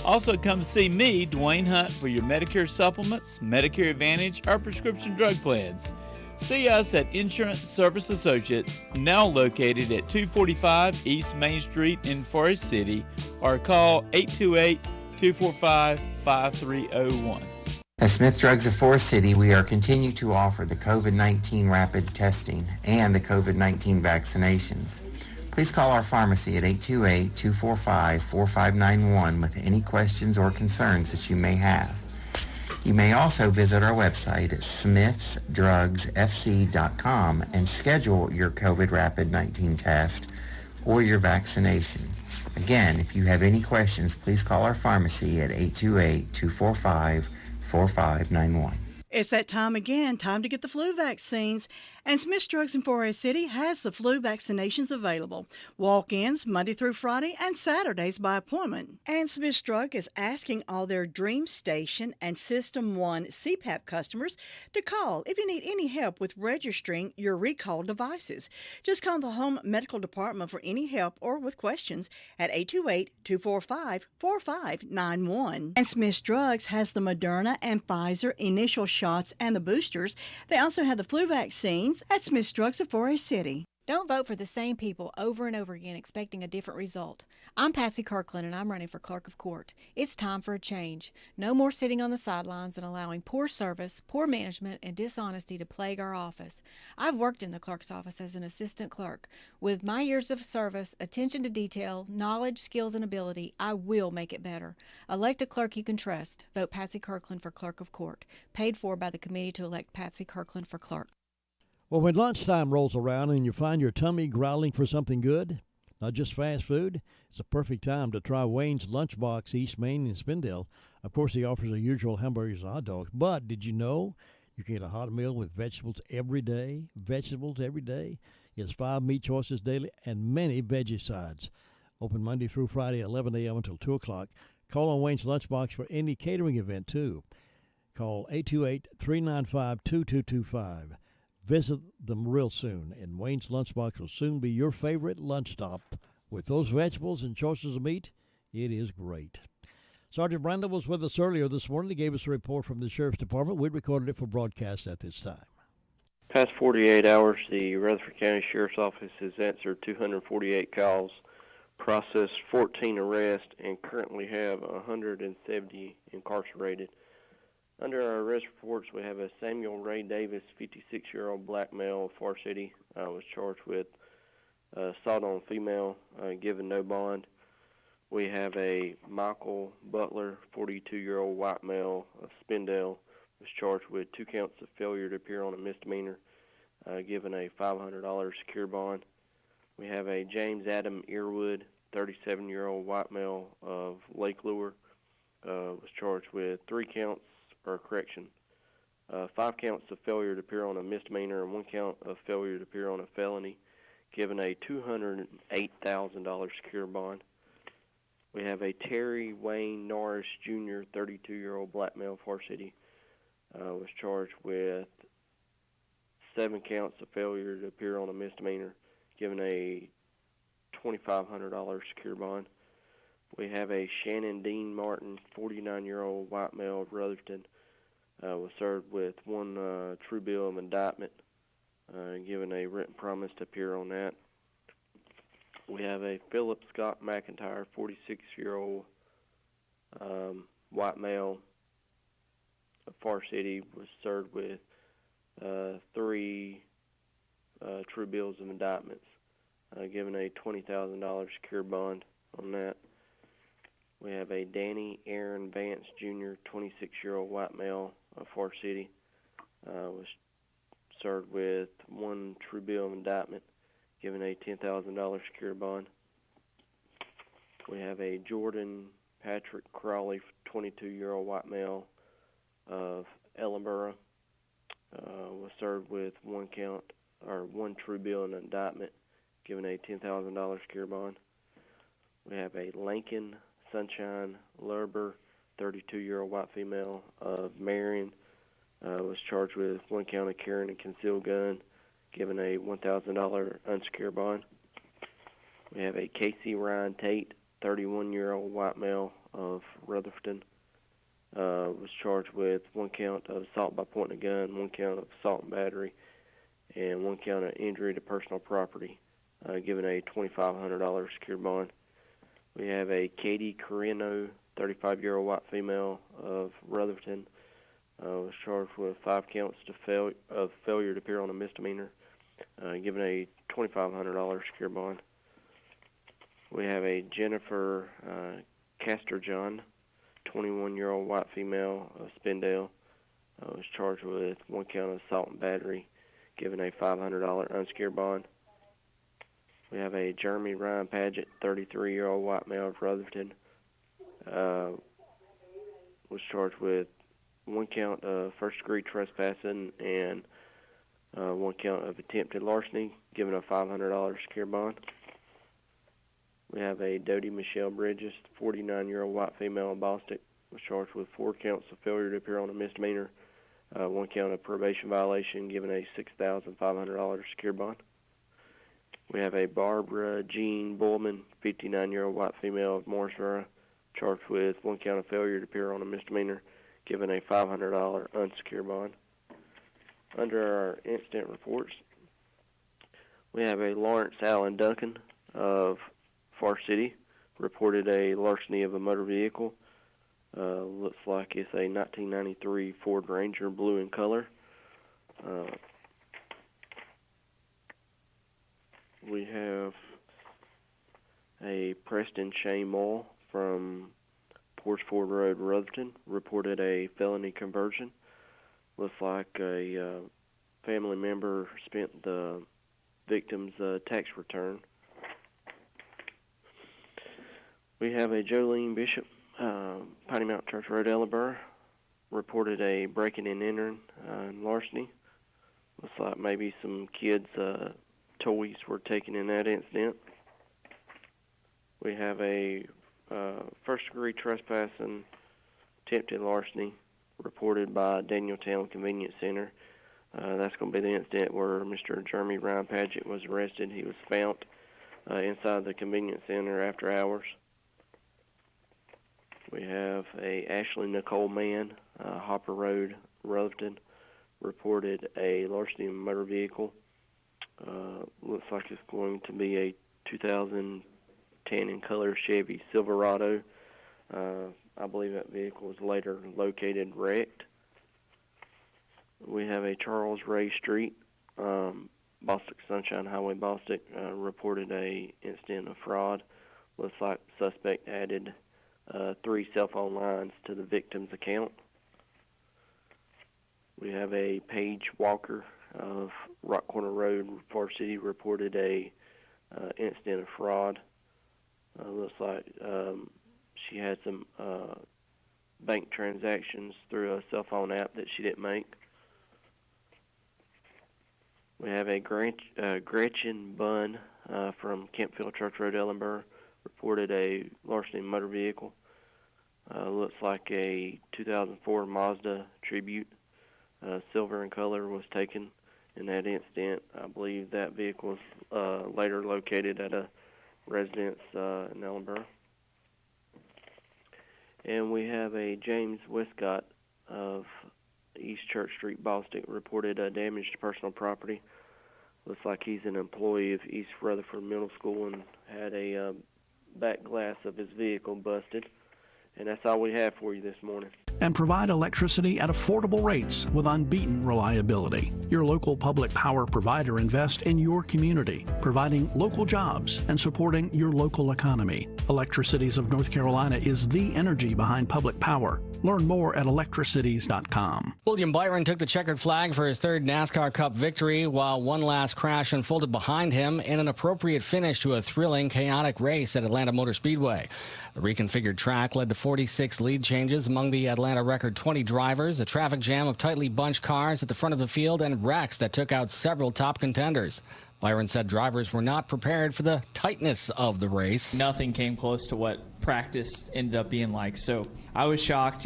Speaker 6: Also come see me, Dwayne Hunt, for your Medicare supplements, Medicare Advantage, or prescription drug plans. See us at Insurance Service Associates, now located at 245 East Main Street in Forest City, or call 828-245-5301.
Speaker 7: At Smith Drugs of Forest City, we are continuing to offer the COVID-19 rapid testing and the COVID-19 vaccinations. Please call our pharmacy at 828-245-4591 with any questions or concerns that you may have. You may also visit our website at smithsdrugsfc.com and schedule your COVID rapid 19 test or your vaccination. Again, if you have any questions, please call our pharmacy at 828-245-4591.
Speaker 4: It's that time again, time to get the flu vaccines. And Smith's Drugs in Forest City has the flu vaccinations available. Walk-ins Monday through Friday and Saturdays by appointment. And Smith's Drug is asking all their Dream Station and System 1 CPAP customers to call if you need any help with registering your recalled devices. Just call the Home Medical Department for any help or with questions at 828-245-4591. And Smith's Drugs has the Moderna and Pfizer initial shots and the boosters. They also have the flu vaccines at Smith's Drugs of Forest City.
Speaker 8: Don't vote for the same people over and over again expecting a different result. I'm Patsy Kirkland, and I'm running for Clerk of Court. It's time for a change. No more sitting on the sidelines and allowing poor service, poor management, and dishonesty to plague our office. I've worked in the clerk's office as an assistant clerk. With my years of service, attention to detail, knowledge, skills, and ability, I will make it better. Elect a clerk you can trust. Vote Patsy Kirkland for Clerk of Court. Paid for by the committee to elect Patsy Kirkland for clerk.
Speaker 10: Well, when lunchtime rolls around and you find your tummy growling for something good, not just fast food, it's a perfect time to try Wayne's Lunchbox East Main in Spindale. Of course, he offers the usual hamburgers and hot dogs, but did you know you can get a hot meal with vegetables every day? Vegetables every day. He has 5 meat choices daily and many veggie sides. Open Monday through Friday, 11 a.m. until 2 o'clock. Call on Wayne's Lunchbox for any catering event, too. Call 828-395-2225. Visit them real soon, and Wayne's Lunchbox will soon be your favorite lunch stop. With those vegetables and choices of meat, it is great. Sergeant Brandon was with us earlier this morning. He gave us a report from the Sheriff's Department. We recorded it for broadcast at this time.
Speaker 12: Past 48 hours, the Rutherford County Sheriff's Office has answered 248 calls, processed 14 arrests, and currently have 170 incarcerated. Under our arrest reports, we have a Samuel Ray Davis, 56-year-old black male of Far City, was charged with assault on a female, given no bond. We have a Michael Butler, 42-year-old white male of Spindale, was charged with 2 counts of failure to appear on a misdemeanor, given a $500 secure bond. We have a James Adam Earwood, 37-year-old white male of Lake Lure, was charged with 3 counts. 5 counts of failure to appear on a misdemeanor and 1 count of failure to appear on a felony, given a $208,000 secure bond. We have a Terry Wayne Norris Jr., 32-year-old black male, Far City, was charged with 7 counts of failure to appear on a misdemeanor, given a $2,500 secure bond. We have a Shannon Dean Martin, 49-year-old white male of Rutherford, was served with 1 true bill of indictment, given a written promise to appear on that. We have a Philip Scott McIntyre, 46-year-old white male of Far City, was served with 3 true bills of indictments, given a $20,000 secure bond on that. We have a Danny Aaron Vance Jr., 26-year-old white male of Far City, was served with 1 true bill of indictment, given a $10,000 secure bond. We have a Jordan Patrick Crawley, 22-year-old white male of Ellenboro, was served with 1 true bill of indictment, given a $10,000 secure bond. We have a Lincoln Sunshine Lerber, 32-year-old white female of Marion, was charged with 1 count of carrying a concealed gun, given a $1,000 unsecured bond. We have a Casey Ryan Tate, 31-year-old white male of Rutherford, was charged with 1 count of assault by pointing a gun, 1 count of assault and battery, and 1 count of injury to personal property, given a $2,500 secured bond. We have a Katie Carino, 35-year-old white female of Rutherford, was charged with 5 counts of failure to appear on a misdemeanor, given a $2,500 secure bond. We have a Jennifer Casterjohn, 21-year-old white female of Spindale, was charged with 1 count of assault and battery, given a $500 unsecured bond. We have a Jeremy Ryan Paget, 33-year-old white male of Rutherford, was charged with 1 count of first-degree trespassing, and 1 count of attempted larceny, given a $500 secure bond. We have a Dodie Michelle Bridges, 49-year-old white female in Bostic, was charged with 4 counts of failure to appear on a misdemeanor, 1 count of probation violation, given a $6,500 secure bond. We have a Barbara Jean Bullman, 59-year-old white female of Morrisboro, charged with 1 count of failure to appear on a misdemeanor, given a $500 unsecured bond. Under our incident reports, we have a Lawrence Allen Duncan of Far City, reported a larceny of a motor vehicle. Looks like it's a 1993 Ford Ranger, blue in color. We have a Preston Shane Moyle from Portsford Road, Rutherford, reported a felony conversion. Looks like a family member spent the victim's tax return. We have a Jolene Bishop, Piney Mountain Church Road, Ellenboro, reported a breaking and entering and larceny. Looks like maybe some kids' toys were taken in that incident. We have a first-degree trespass and attempted larceny reported by Danieltown Convenience Center. That's going to be the incident where Mr. Jeremy Ryan Padgett was arrested. He was found inside the convenience center after hours. We have a Ashley Nicole Mann, Hopper Road, Rutherford, reported a larceny of a motor vehicle. Looks like it's going to be a 2010 in color Chevy Silverado. I believe that vehicle was later located wrecked. We have a Charles Ray Street, Bostic Sunshine Highway, Bostic, reported a incident of fraud. Looks like the suspect added 3 cell phone lines to the victim's account. We have a Paige Walker of Rock Corner Road, Far City, reported a incident of fraud. Looks like she had some bank transactions through a cell phone app that she didn't make. We have a Gretchen Bunn from Kempfield Church Road, Ellenboro, reported a larceny motor vehicle. Looks like a 2004 Mazda Tribute, silver in color, was taken in that incident. I believe that vehicle was later located at a residence in Ellenboro. And we have a James Westcott of East Church Street, Bostic, reported damage to personal property. Looks like he's an employee of East Rutherford Middle School and had a back glass of his vehicle busted. And that's all we have for you this morning.
Speaker 11: And provide electricity at affordable rates with unbeaten reliability. Your local public power provider invests in your community, providing local jobs and supporting your local economy. Electricities of North Carolina is the energy behind public power. Learn more at electricities.com.
Speaker 13: William Byron took the checkered flag for his 3rd NASCAR Cup victory, while one last crash unfolded behind him in an appropriate finish to a thrilling, chaotic race at Atlanta Motor Speedway. The reconfigured track led to 46 lead changes among the Atlanta record 20 drivers, a traffic jam of tightly bunched cars at the front of the field, and wrecks that took out several top contenders. Byron said drivers were not prepared for the tightness of the race.
Speaker 14: Nothing came close to what practice ended up being like. So I was shocked,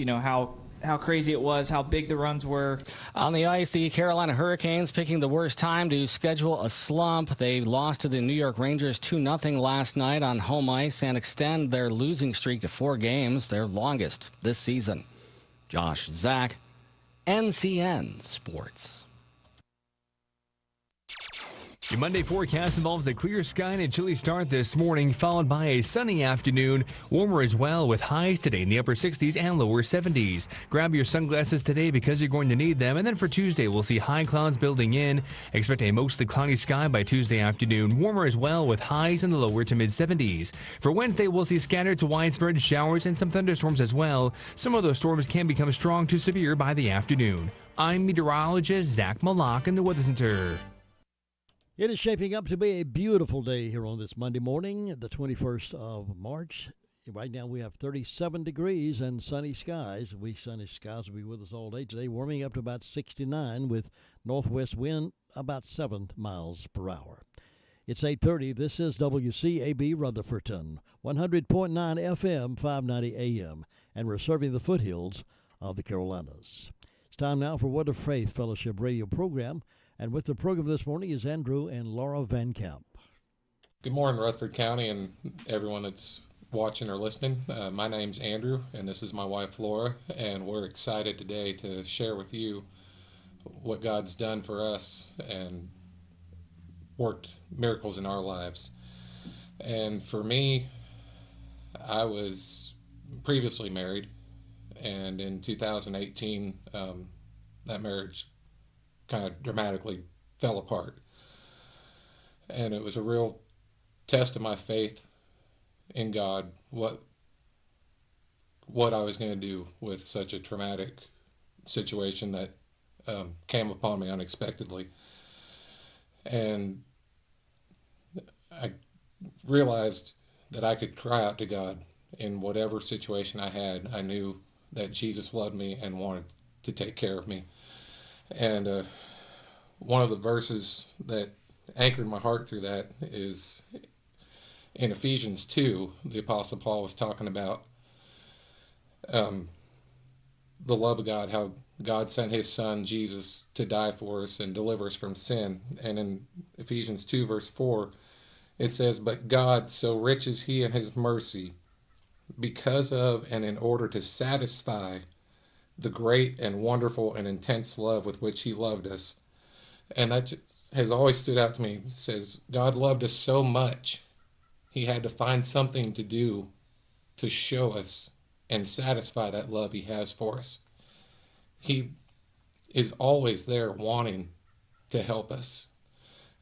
Speaker 14: how crazy it was, how big the runs were.
Speaker 13: On the ice, the Carolina Hurricanes picking the worst time to schedule a slump. They lost to the New York Rangers 2-0 last night on home ice and extend their losing streak to 4 games, their longest this season. Josh Zach, NCN Sports.
Speaker 2: Your Monday forecast involves a clear sky and a chilly start this morning, followed by a sunny afternoon. Warmer as well, with highs today in the upper 60s and lower 70s. Grab your sunglasses today because you're going to need them. And then for Tuesday, we'll see high clouds building in. Expect a mostly cloudy sky by Tuesday afternoon. Warmer as well, with highs in the lower to mid 70s. For Wednesday, we'll see scattered to widespread showers and some thunderstorms as well. Some of those storms can become strong to severe by the afternoon. I'm meteorologist Zach Malak in the Weather Center.
Speaker 10: It is shaping up to be a beautiful day here on this Monday morning, the 21st of March. Right now we have 37 degrees and sunny skies. Sunny skies will be with us all day today, warming up to about 69 with northwest wind about 7 miles per hour. It's 8:30. This is WCAB Rutherfordton, 100.9 FM, 590 AM, and we're serving the foothills of the Carolinas. It's time now for Word of Faith Fellowship radio program, and with the program this morning is Andrew and Laura Van Camp.
Speaker 15: Good morning, Rutherford County, and everyone that's watching or listening. My name's Andrew, and this is my wife Laura, and we're excited today to share with you what God's done for us and worked miracles in our lives. And for me, I was previously married, and in 2018 that marriage kind of dramatically fell apart, and it was a real test of my faith in God, what I was going to do with such a traumatic situation that came upon me unexpectedly. And I realized that I could cry out to God in whatever situation I had. I knew that Jesus loved me and wanted to take care of me. And one of the verses that anchored my heart through that is in Ephesians 2, the Apostle Paul was talking about the love of God, how God sent his son Jesus to die for us and deliver us from sin. And in Ephesians 2 verse 4, it says, "But God, so rich is he in his mercy, because of and in order to satisfy the great and wonderful and intense love with which he loved us." And that has always stood out to me. It says, God loved us so much, he had to find something to do to show us and satisfy that love he has for us. He is always there wanting to help us.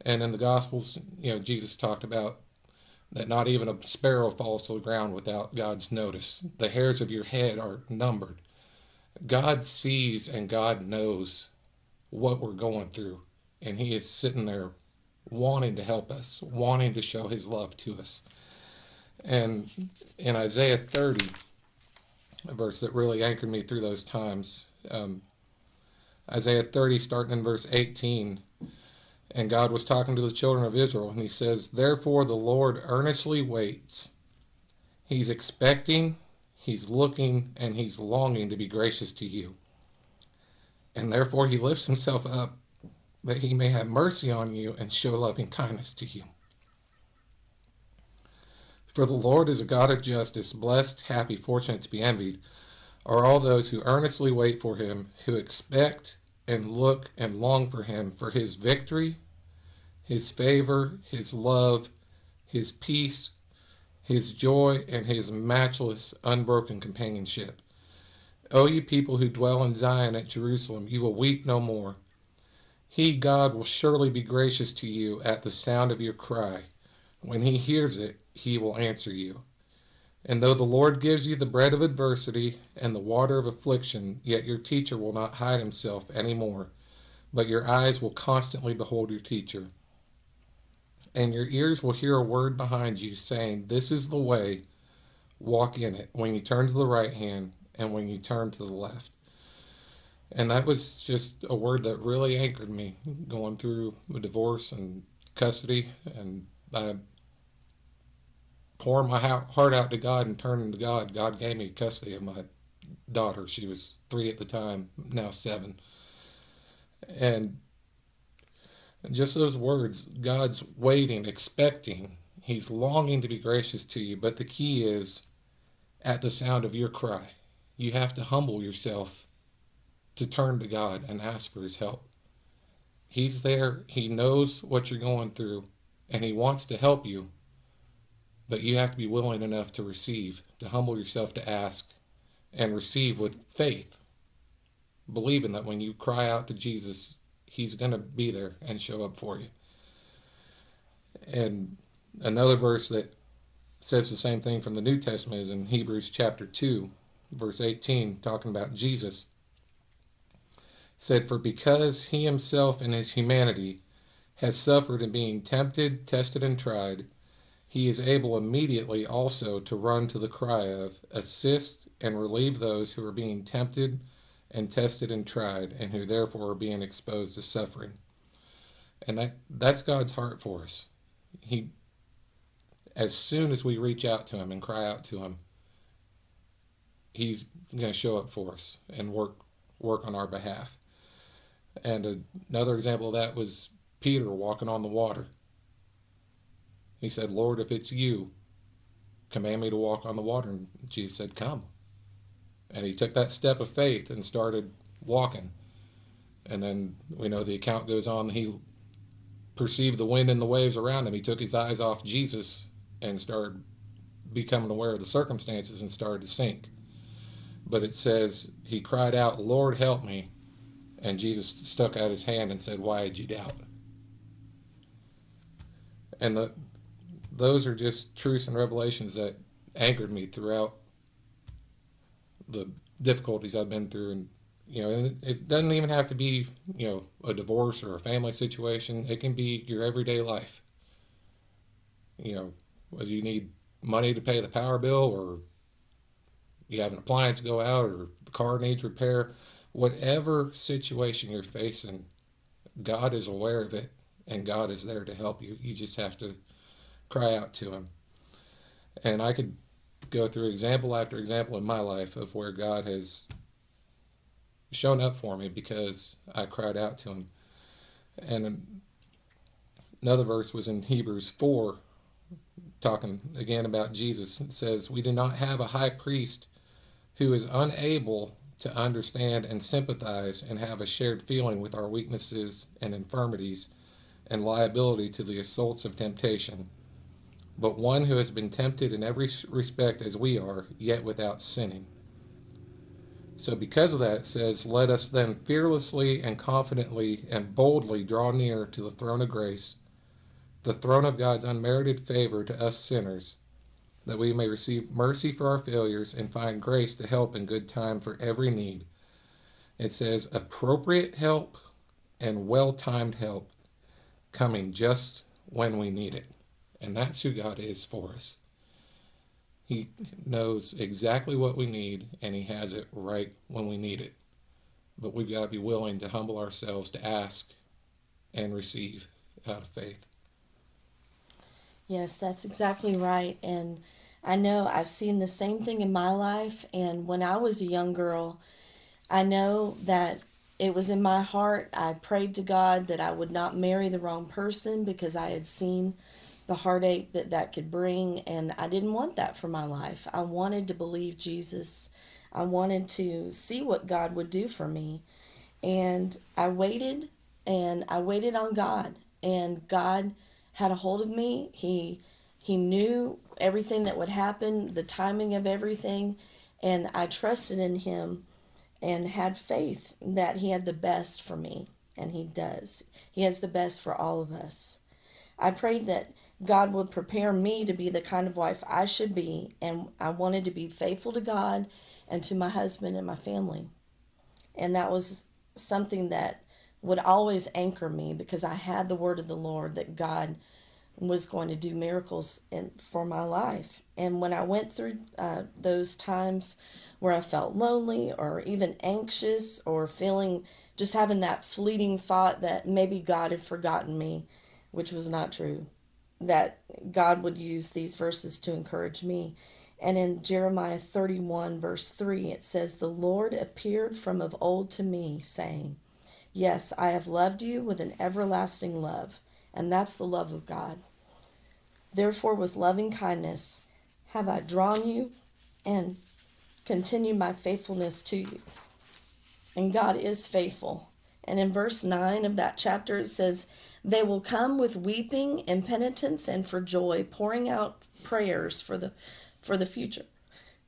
Speaker 15: And in the Gospels, Jesus talked about that not even a sparrow falls to the ground without God's notice. The hairs of your head are numbered. God sees and God knows what we're going through. And he is sitting there wanting to help us, wanting to show his love to us. And in Isaiah 30, a verse that really anchored me through those times, Isaiah 30, starting in verse 18, and God was talking to the children of Israel, and he says, "Therefore the Lord earnestly waits." He's expecting, he's looking, and he's longing to be gracious to you. And therefore he lifts himself up, that he may have mercy on you and show loving kindness to you. For the Lord is a God of justice. Blessed, happy, fortunate to be envied are all those who earnestly wait for him, who expect and look and long for him, for his victory, his favor, his love, his peace, his joy, and his matchless, unbroken companionship. O you people who dwell in Zion at Jerusalem, you will weep no more. He, God, will surely be gracious to you at the sound of your cry. When he hears it, he will answer you. And though the Lord gives you the bread of adversity and the water of affliction, yet your teacher will not hide himself any more, but your eyes will constantly behold your teacher. And your ears will hear a word behind you saying, "This is the way, walk in it," when you turn to the right hand and when you turn to the left. And that was just a word that really anchored me going through a divorce and custody, and I pouring my heart out to God and turning to God. God gave me custody of my daughter. She was 3 at the time, now 7. And just those words, God's waiting, expecting. He's longing to be gracious to you. But the key is at the sound of your cry. You have to humble yourself to turn to God and ask for his help. He's there. He knows what you're going through, and he wants to help you. But you have to be willing enough to receive, to humble yourself to ask, and receive with faith, believing that when you cry out to Jesus, he's going to be there and show up for you. And another verse that says the same thing from the New Testament is in Hebrews chapter 2, verse 18, talking about Jesus. Said, "For because he himself in his humanity has suffered in being tempted, tested, and tried, he is able immediately also to run to the cry of, assist and relieve those who are being tempted and tested and tried, and who therefore are being exposed to suffering. And that's God's heart for us. He, as soon as we reach out to him and cry out to him, he's going to show up for us and work on our behalf. And another example of that was Peter walking on the water. He said, Lord, if it's you, command me to walk on the water. And Jesus said, come. And he took that step of faith and started walking. And then we know the account goes on, he perceived the wind and the waves around him. He took his eyes off Jesus and started becoming aware of the circumstances and started to sink. But it says he cried out, Lord, help me. And Jesus stuck out his hand and said, why did you doubt? And those are just truths and revelations that anchored me throughout the difficulties I've been through. And, it doesn't even have to be, a divorce or a family situation. It can be your everyday life. Whether you need money to pay the power bill, or you have an appliance go out, or the car needs repair, whatever situation you're facing, God is aware of it, and God is there to help you. You just have to cry out to him. And I could go through example after example in my life of where God has shown up for me because I cried out to him. And another verse was in Hebrews 4, talking again about Jesus. It says, we do not have a high priest who is unable to understand and sympathize and have a shared feeling with our weaknesses and infirmities and liability to the assaults of temptation, but one who has been tempted in every respect as we are, yet without sinning. So because of that, it says, let us then fearlessly and confidently and boldly draw near to the throne of grace, the throne of God's unmerited favor to us sinners, that we may receive mercy for our failures and find grace to help in good time for every need. It says, appropriate help and well-timed help coming just when we need it. And that's who God is for us. He knows exactly what we need, and he has it right when we need it. But we've got to be willing to humble ourselves to ask and receive out of faith.
Speaker 16: Yes, that's exactly right. And I know I've seen the same thing in my life. And when I was a young girl, I know that it was in my heart. I prayed to God that I would not marry the wrong person because I had seen the heartache that could bring, and I didn't want that for my life. I wanted to believe Jesus. I wanted to see what God would do for me. And I waited on God, and God had a hold of me. He knew everything that would happen, the timing of everything, and I trusted in him and had faith that he had the best for me, and he does. He has the best for all of us. I prayed that God would prepare me to be the kind of wife I should be, and I wanted to be faithful to God and to my husband and my family. And that was something that would always anchor me because I had the word of the Lord that God was going to do miracles for my life. And when I went through those times where I felt lonely or even anxious or just having that fleeting thought that maybe God had forgotten me, which was not true, that God would use these verses to encourage me. And in Jeremiah 31, verse 3, it says, the Lord appeared from of old to me, saying, yes, I have loved you with an everlasting love. And that's the love of God. Therefore, with loving kindness have I drawn you and continued my faithfulness to you. And God is faithful. And in verse 9 of that chapter, it says, they will come with weeping and penitence and for joy, pouring out prayers for the future.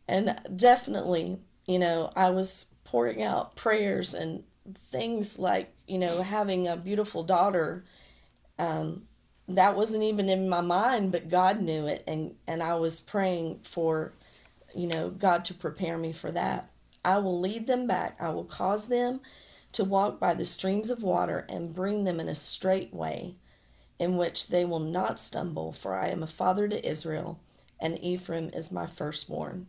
Speaker 16: And definitely, I was pouring out prayers and things like, having a beautiful daughter. That wasn't even in my mind, but God knew it. And I was praying for, God to prepare me for that. I will lead them back. I will cause them to walk by the streams of water and bring them in a straight way. in which they will not stumble, for I am a father to Israel, and Ephraim is my firstborn.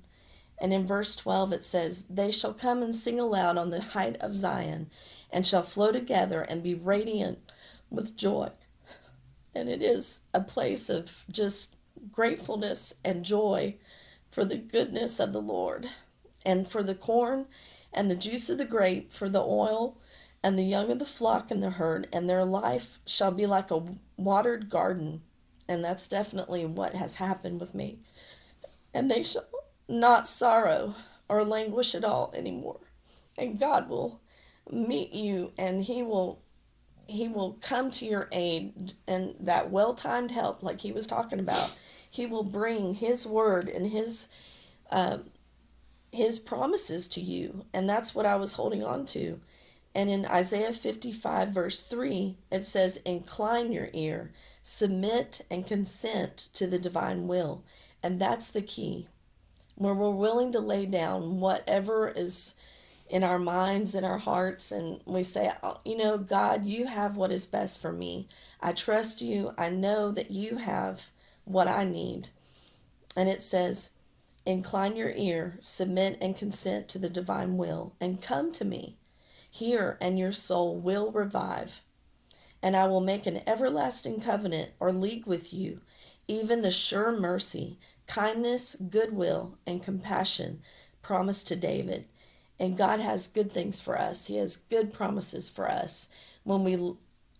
Speaker 16: And in verse 12 it says, they shall come and sing aloud on the height of Zion, and shall flow together and be radiant with joy. And it is a place of just gratefulness and joy for the goodness of the Lord, and for the corn and the juice of the grape, for the oil and the young of the flock and the herd, and their life shall be like a watered garden. And that's definitely what has happened with me. And they shall not sorrow or languish at all anymore. And God will meet you, and He will come to your aid, and that well-timed help, like He was talking about, He will bring His word and His promises to you. And that's what I was holding on to. And in Isaiah 55 verse 3, it says, incline your ear, submit and consent to the divine will. And that's the key. Where we're willing to lay down whatever is in our minds and our hearts, and we say, oh, you know, God, you have what is best for me. I trust you. I know that you have what I need. And it says, incline your ear, submit and consent to the divine will, and come to me. Hear, and your soul will revive. And I will make an everlasting covenant or league with you, even the sure mercy, kindness, goodwill, and compassion promised to David. And God has good things for us. He has good promises for us when we,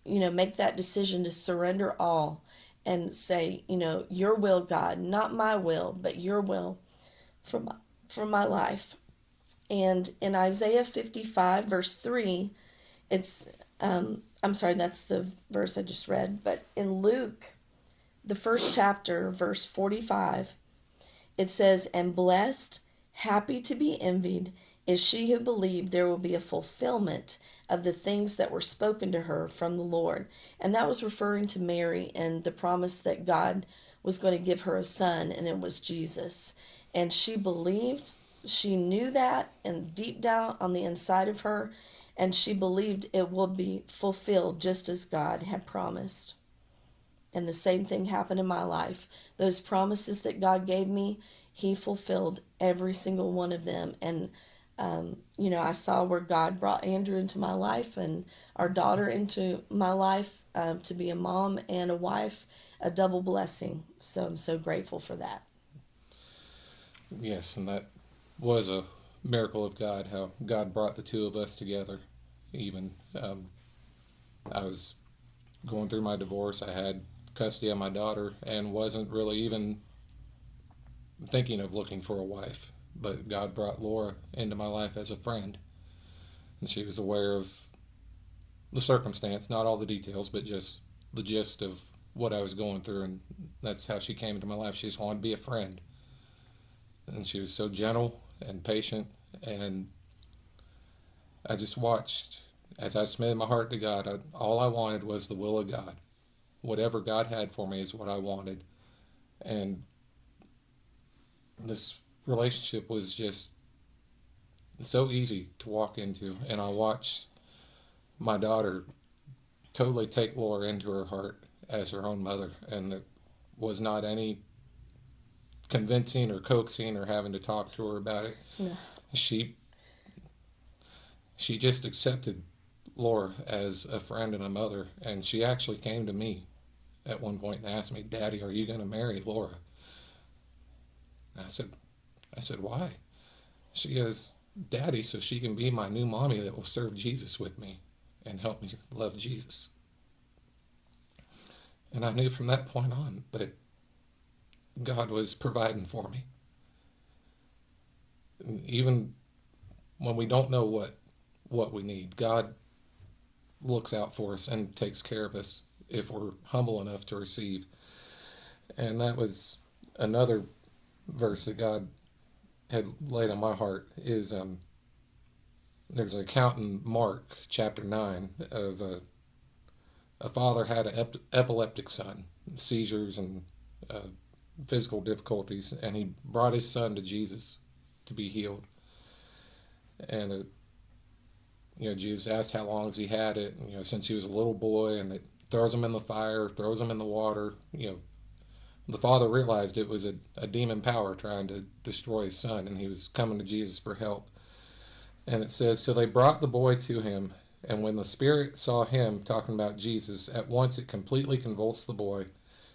Speaker 16: make that decision to surrender all and say, your will, God, not my will, but your will for my life. And in Isaiah 55, verse 3, it's, I'm sorry, that's the verse I just read. But in Luke, the first chapter, verse 45, it says, and blessed, happy to be envied, is she who believed there will be a fulfillment of the things that were spoken to her from the Lord. And that was referring to Mary and the promise that God was going to give her a son, and it was Jesus. And she believed. She knew that, and deep down on the inside of her, and she believed it will be fulfilled just as God had promised. And the same thing happened in my life. Those promises that God gave me, He fulfilled every single one of them. And, I saw where God brought Andrew into my life and our daughter into my life to be a mom and a wife, a double blessing. So I'm so grateful for that.
Speaker 15: Yes, and that was a miracle of God, how God brought the two of us together. Even I was going through my divorce. I had custody of my daughter and wasn't really even thinking of looking for a wife, but God brought Laura into my life as a friend, and she was aware of the circumstance, not all the details, but just the gist of what I was going through, and that's how she came into my life. She just wanted to be a friend, and she was so gentle and patient, and I just watched as I submitted my heart to God. All I wanted was the will of God. Whatever God had for me is what I wanted, and this relationship was just so easy to walk into. And I watched my daughter totally take Laura into her heart as her own mother, and there was not any convincing or coaxing or having to talk to her about it. No. She just accepted Laura as a friend and a mother, and she actually came to me at one point and asked me, Daddy, are you going to marry Laura? I said, why? She goes, Daddy, so she can be my new mommy that will serve Jesus with me and help me love Jesus. And I knew from that point on that God was providing for me. And even when we don't know what we need, God looks out for us and takes care of us if we're humble enough to receive. And that was another verse that God had laid on my heart is there's an account in Mark chapter 9 of a father had an epileptic son, seizures and physical difficulties, and he brought his son to Jesus to be healed. And Jesus asked how long has he had it, since he was a little boy, and throws him in the fire, throws him in the water. The father realized it was a demon power trying to destroy his son, and he was coming to Jesus for help. And it says, so they brought the boy to him, and when the spirit saw him, talking about Jesus, at once it completely convulsed the boy,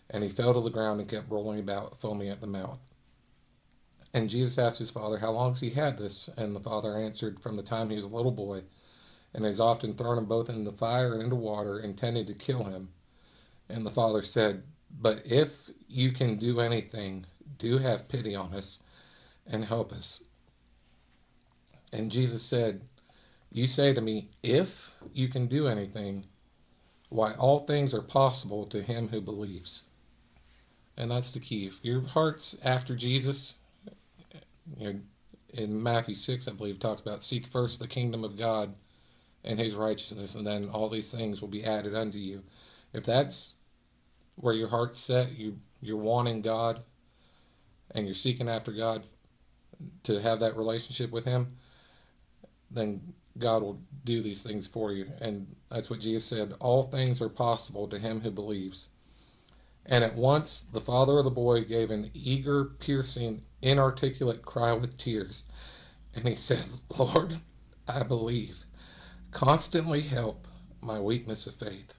Speaker 15: and he fell to the ground and kept rolling about, foaming at the mouth. And Jesus asked his father, how long has he had this? And the father answered, from the time he was a little boy, and has often thrown him both into fire and into water, intending to kill him. And the father said, but if you can do anything, do have pity on us and help us. And Jesus said, you say to me, if you can do anything, why, all things are possible to him who believes. And that's the key. If your heart's after Jesus, in Matthew 6, I believe, talks about seek first the kingdom of God and his righteousness, and then all these things will be added unto you. If that's where your heart's set, you're wanting God, and you're seeking after God to have that relationship with him, then God will do these things for you. And that's what Jesus said, all things are possible to him who believes. And at once the father of the boy gave an eager, piercing, inarticulate cry with tears, and he said, Lord, I believe. Constantly help my weakness of faith.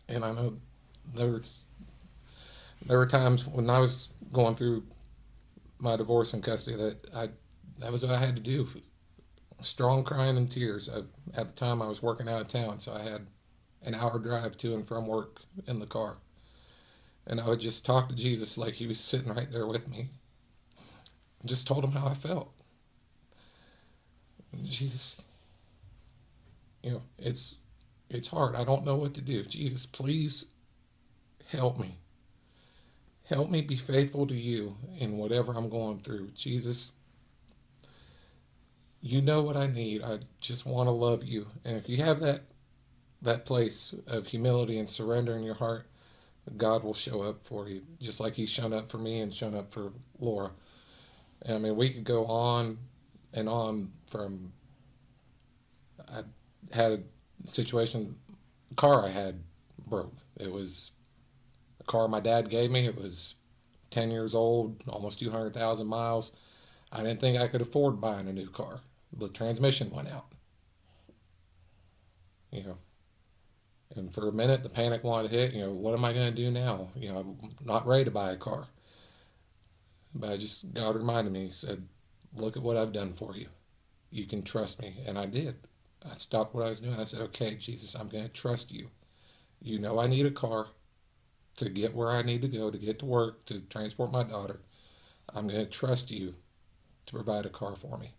Speaker 15: And I know there were times when I was going through my divorce and custody that was what I had to do. Strong crying and tears. At the time I was working out of town, so I had an hour drive to and from work in the car. And I would just talk to Jesus like he was sitting right there with me. And just told him how I felt. And Jesus, it's hard. I don't know what to do. Jesus, please help me. Help me be faithful to you in whatever I'm going through. Jesus, you know what I need. I just want to love you. And if you have that place of humility and surrender in your heart, God will show up for you, just like he's shown up for me and shown up for Laura. And I mean, we could go on and on from, I had a situation, the car I had broke. It was a car my dad gave me. It was 10 years old, almost 200,000 miles. I didn't think I could afford buying a new car. The transmission went out. And for a minute, the panic wanted to hit. What am I going to do now? I'm not ready to buy a car. But God reminded me, he said, look at what I've done for you. You can trust me. And I did. I stopped what I was doing. I said, okay, Jesus, I'm going to trust you. You know I need a car to get where I need to go, to get to work, to transport my daughter. I'm going to trust you to provide a car for me.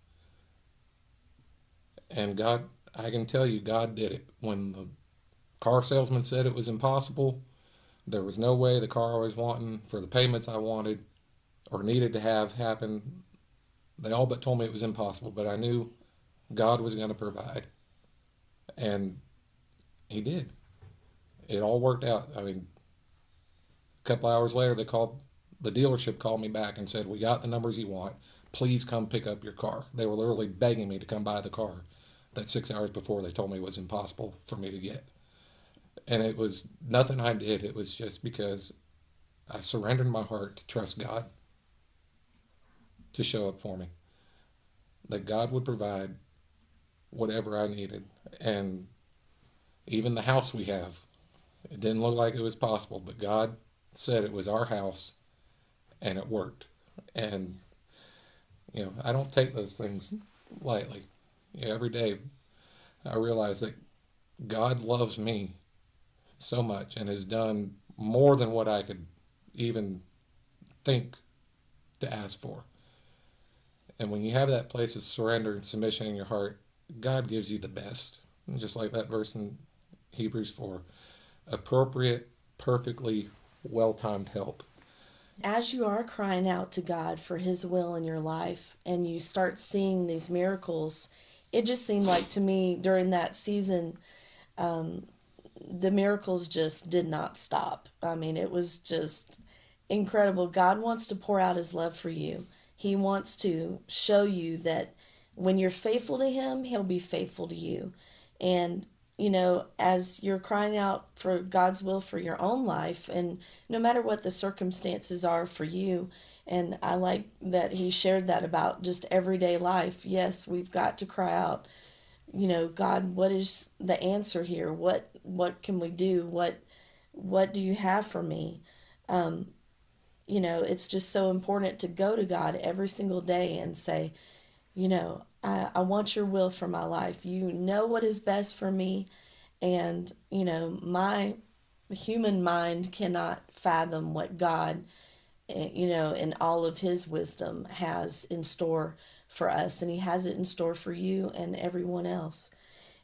Speaker 15: And God, I can tell you, God did it. When the car salesman said it was impossible, there was no way the car I was wanting for the payments I wanted or needed to have happen. They all but told me it was impossible, but I knew God was going to provide. And he did. It all worked out. I mean, a couple hours later, the dealership called me back and said, we got the numbers you want. Please come pick up your car. They were literally begging me to come buy the car that 6 hours before they told me it was impossible for me to get. And it was nothing I did. It was just because I surrendered my heart to trust God to show up for me. That God would provide whatever I needed. And even the house we have, it didn't look like it was possible, but God said it was our house, and it worked. And, I don't take those things lightly. Every day I realize that God loves me so much and has done more than what I could even think to ask for. And when you have that place of surrender and submission in your heart, God gives you the best. And just like that verse in Hebrews 4, appropriate, perfectly well-timed help.
Speaker 16: As you are crying out to God for his will in your life and you start seeing these miracles, it just seemed like to me during that season, the miracles just did not stop. I mean, it was just incredible. God wants to pour out his love for you. He wants to show you that when you're faithful to him, he'll be faithful to you. And, as you're crying out for God's will for your own life, and no matter what the circumstances are for you, and I like that he shared that about just everyday life. Yes, we've got to cry out, God, what is the answer here? What can we do? What do you have for me? It's just so important to go to God every single day and say, I want your will for my life. You know what is best for me. And, my human mind cannot fathom what God, in all of his wisdom has in store for us. And he has it in store for you and everyone else.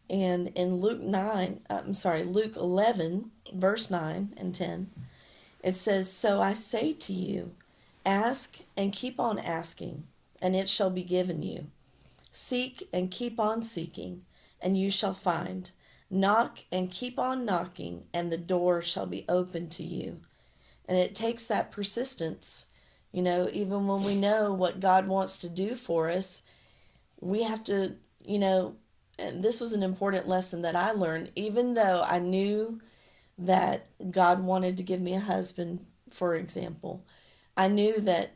Speaker 16: And in Luke 11, verse 9 and 10, it says, "So I say to you, ask and keep on asking, and it shall be given you. Seek and keep on seeking, and you shall find. Knock and keep on knocking, and the door shall be opened to you." And it takes that persistence. Even when we know what God wants to do for us, we have to, and this was an important lesson that I learned, even though I knew that God wanted to give me a husband, for example. I knew that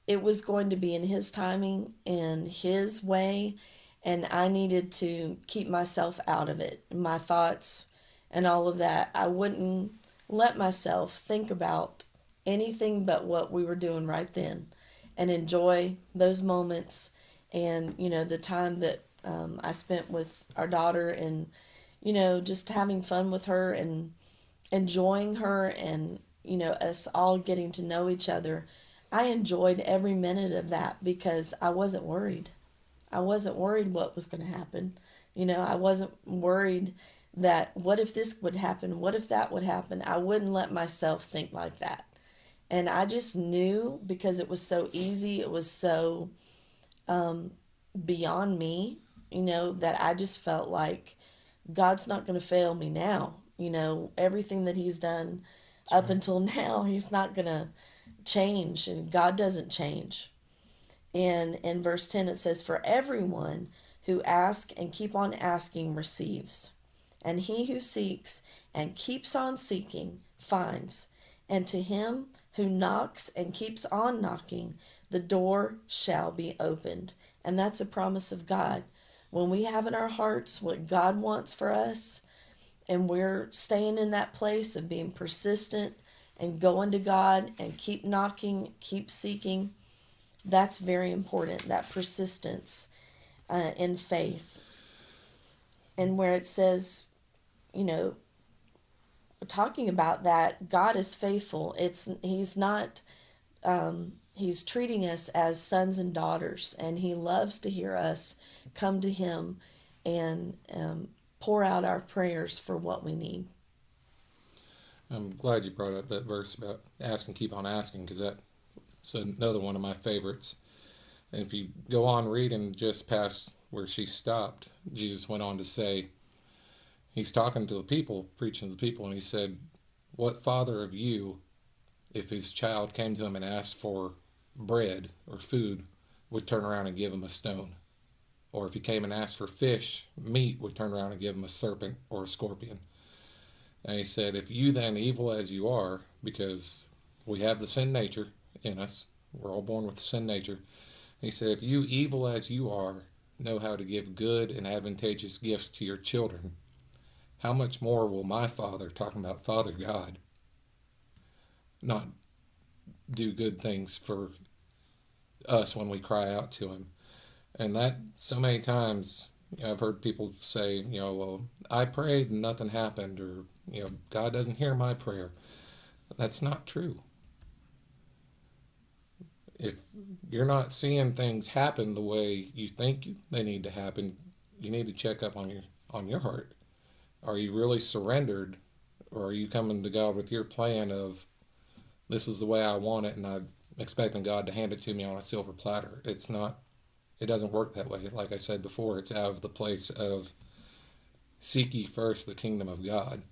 Speaker 16: it was going to be in his timing and his way, and I needed to keep myself out of it, my thoughts and all of that. I wouldn't let myself think about anything but what we were doing right then and enjoy those moments and, the time that I spent with our daughter and, just having fun with her and enjoying her and, us all getting to know each other. I enjoyed every minute of that because I wasn't worried. I wasn't worried what was going to happen. I wasn't worried that what if this would happen? What if that would happen? I wouldn't let myself think like that. And I just knew, because it was so easy, it was so beyond me, that I just felt like God's not going to fail me now. Everything that he's done up until now, he's not going to change, and God doesn't change. And in verse 10 it says, "For everyone who asks and keep on asking receives, and he who seeks and keeps on seeking finds, and to him who knocks and keeps on knocking, the door shall be opened." And that's a promise of God. When we have in our hearts what God wants for us, and we're staying in that place of being persistent and going to God and keep knocking, keep seeking, that's very important, that persistence in faith. And where it says, talking about that, God is faithful. He's not, he's treating us as sons and daughters, and he loves to hear us come to him and pour out our prayers for what we need.
Speaker 15: I'm glad you brought up that verse about ask and keep on asking, because that's another one of my favorites. And if you go on reading just past where she stopped, Jesus went on to say, he's talking to the people, preaching to the people, and he said, "What father of you, if his child came to him and asked for bread or food, would turn around and give him a stone? Or if he came and asked for fish, meat, would turn around and give him a serpent or a scorpion?" And he said, "If you then, evil as you are," because we have the sin nature in us, we're all born with sin nature. He said, "If you, evil as you are, know how to give good and advantageous gifts to your children, how much more will my Father," talking about Father God, "not do good things for us when we cry out to him?" And that, so many times, I've heard people say, "Well, I prayed and nothing happened," or, "God doesn't hear my prayer." That's not true. If you're not seeing things happen the way you think they need to happen, you need to check up on your heart. Are you really surrendered, or are you coming to God with your plan of, this is the way I want it, and I'm expecting God to hand it to me on a silver platter? It's not. It doesn't work that way. Like I said before, it's out of the place of seek ye first the kingdom of God.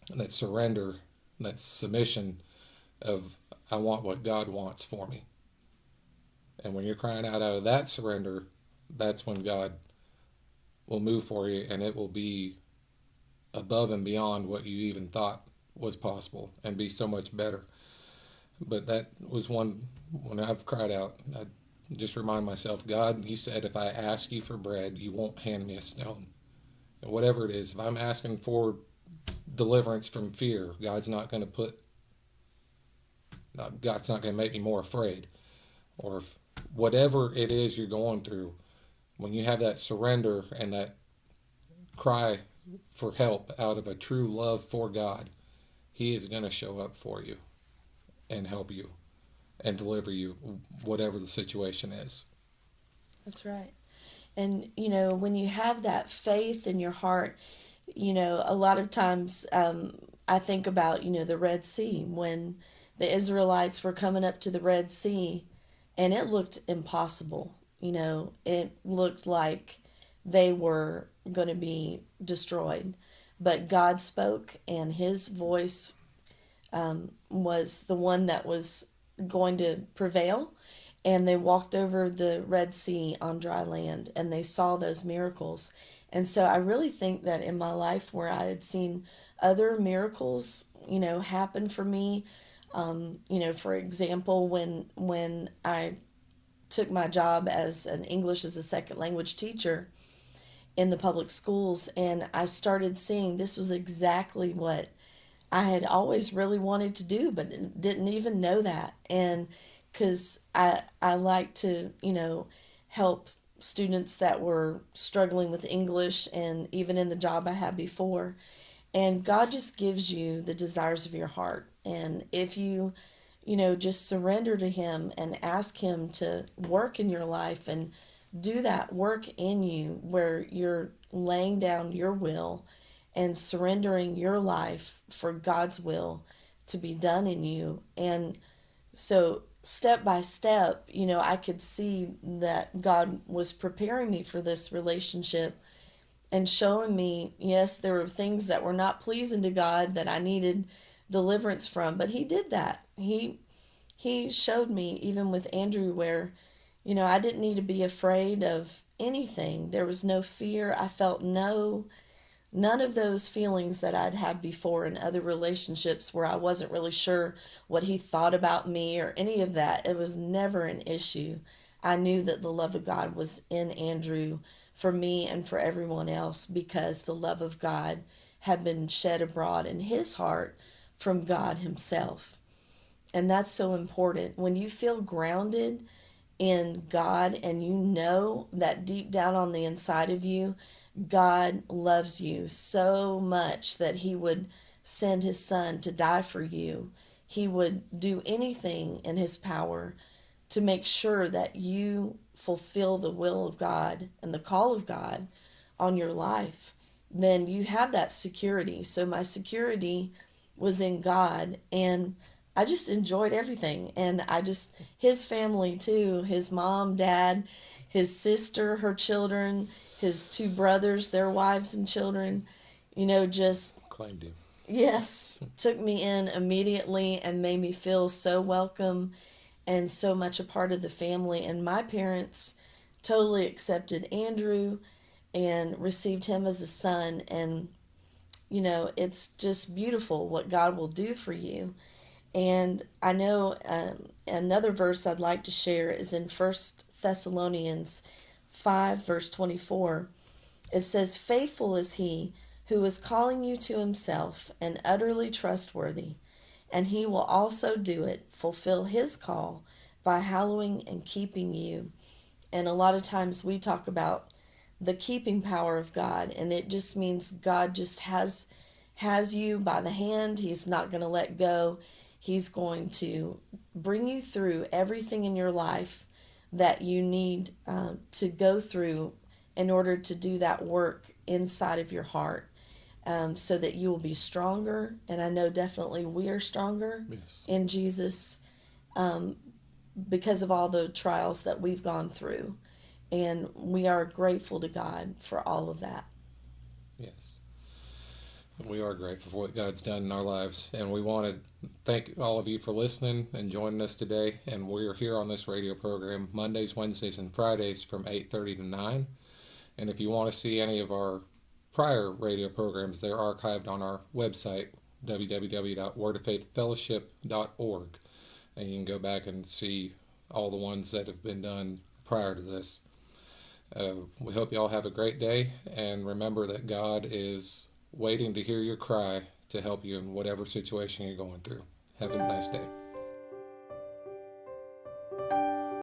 Speaker 15: And that surrender, that submission of, I want what God wants for me. And when you're crying out of that surrender, that's when God will move for you, and it will be above and beyond what you even thought was possible and be so much better. But that was one, when I've cried out, I just remind myself, God, you said if I ask you for bread, you won't hand me a stone. And whatever it is, if I'm asking for deliverance from fear, God's not going to make me more afraid. Or if whatever it is you're going through, when you have that surrender and that cry for help out of a true love for God, He is going to show up for you and help you and deliver you, whatever the situation is.
Speaker 16: That's right. And, when you have that faith in your heart, a lot of times I think about, the Red Sea, when the Israelites were coming up to the Red Sea, and it looked impossible. It looked like they were going to be destroyed. But God spoke, and His voice was the one that was going to prevail. And they walked over the Red Sea on dry land, and they saw those miracles. And so I really think that in my life, where I had seen other miracles, happen for me, for example, when I took my job as an English as a second language teacher in the public schools, and I started seeing this was exactly what I had always really wanted to do, but didn't even know that. And because I like to, help students that were struggling with English, and even in the job I had before. And God just gives you the desires of your heart. And if you, just surrender to Him and ask Him to work in your life and do that work in you, where you're laying down your will and surrendering your life for God's will to be done in you. And so step by step, I could see that God was preparing me for this relationship and showing me, yes, there were things that were not pleasing to God that I needed deliverance from, but He did that. He showed me, even with Andrew, where, I didn't need to be afraid of anything. There was no fear. I felt none of those feelings that I'd had before in other relationships where I wasn't really sure what He thought about me or any of that. It was never an issue. I knew that the love of God was in Andrew for me and for everyone else, because the love of God had been shed abroad in his heart from God Himself. And that's so important. When you feel grounded in God and you know that deep down on the inside of you, God loves you so much that He would send His Son to die for you. He would do anything in His power to make sure that you fulfill the will of God and the call of God on your life. Then you have that security. So my security was in God, and I just enjoyed everything. And His family too, His mom, dad, His sister, her children, His two brothers, their wives and children, just
Speaker 15: claimed Him.
Speaker 16: Yes, took me in immediately and made me feel so welcome and so much a part of the family. And my parents totally accepted Andrew and received him as a son. And, it's just beautiful what God will do for you. And I know another verse I'd like to share is in 1 Thessalonians 5, verse 24. It says, "Faithful is He who is calling you to Himself, and utterly trustworthy, and He will also do it, fulfill His call by hallowing and keeping you." And a lot of times we talk about the keeping power of God, and it just means God just has you by the hand. He's not going to let go. He's going to bring you through everything in your life that you need to go through in order to do that work inside of your heart, so that you will be stronger. And I know definitely we are stronger in Jesus because of all the trials that we've gone through. And we are grateful to God for all of that.
Speaker 15: Yes. We are grateful for what God's done in our lives. And we want to thank all of you for listening and joining us today. And we're here on this radio program Mondays, Wednesdays, and Fridays from 8:30 to 9. And if you want to see any of our prior radio programs. They're archived on our website, www.wordoffaithfellowship.org, and you can go back and see all the ones that have been done prior to this. We hope you all have a great day, and remember that God is waiting to hear your cry to help you in whatever situation you're going through. Have a nice day.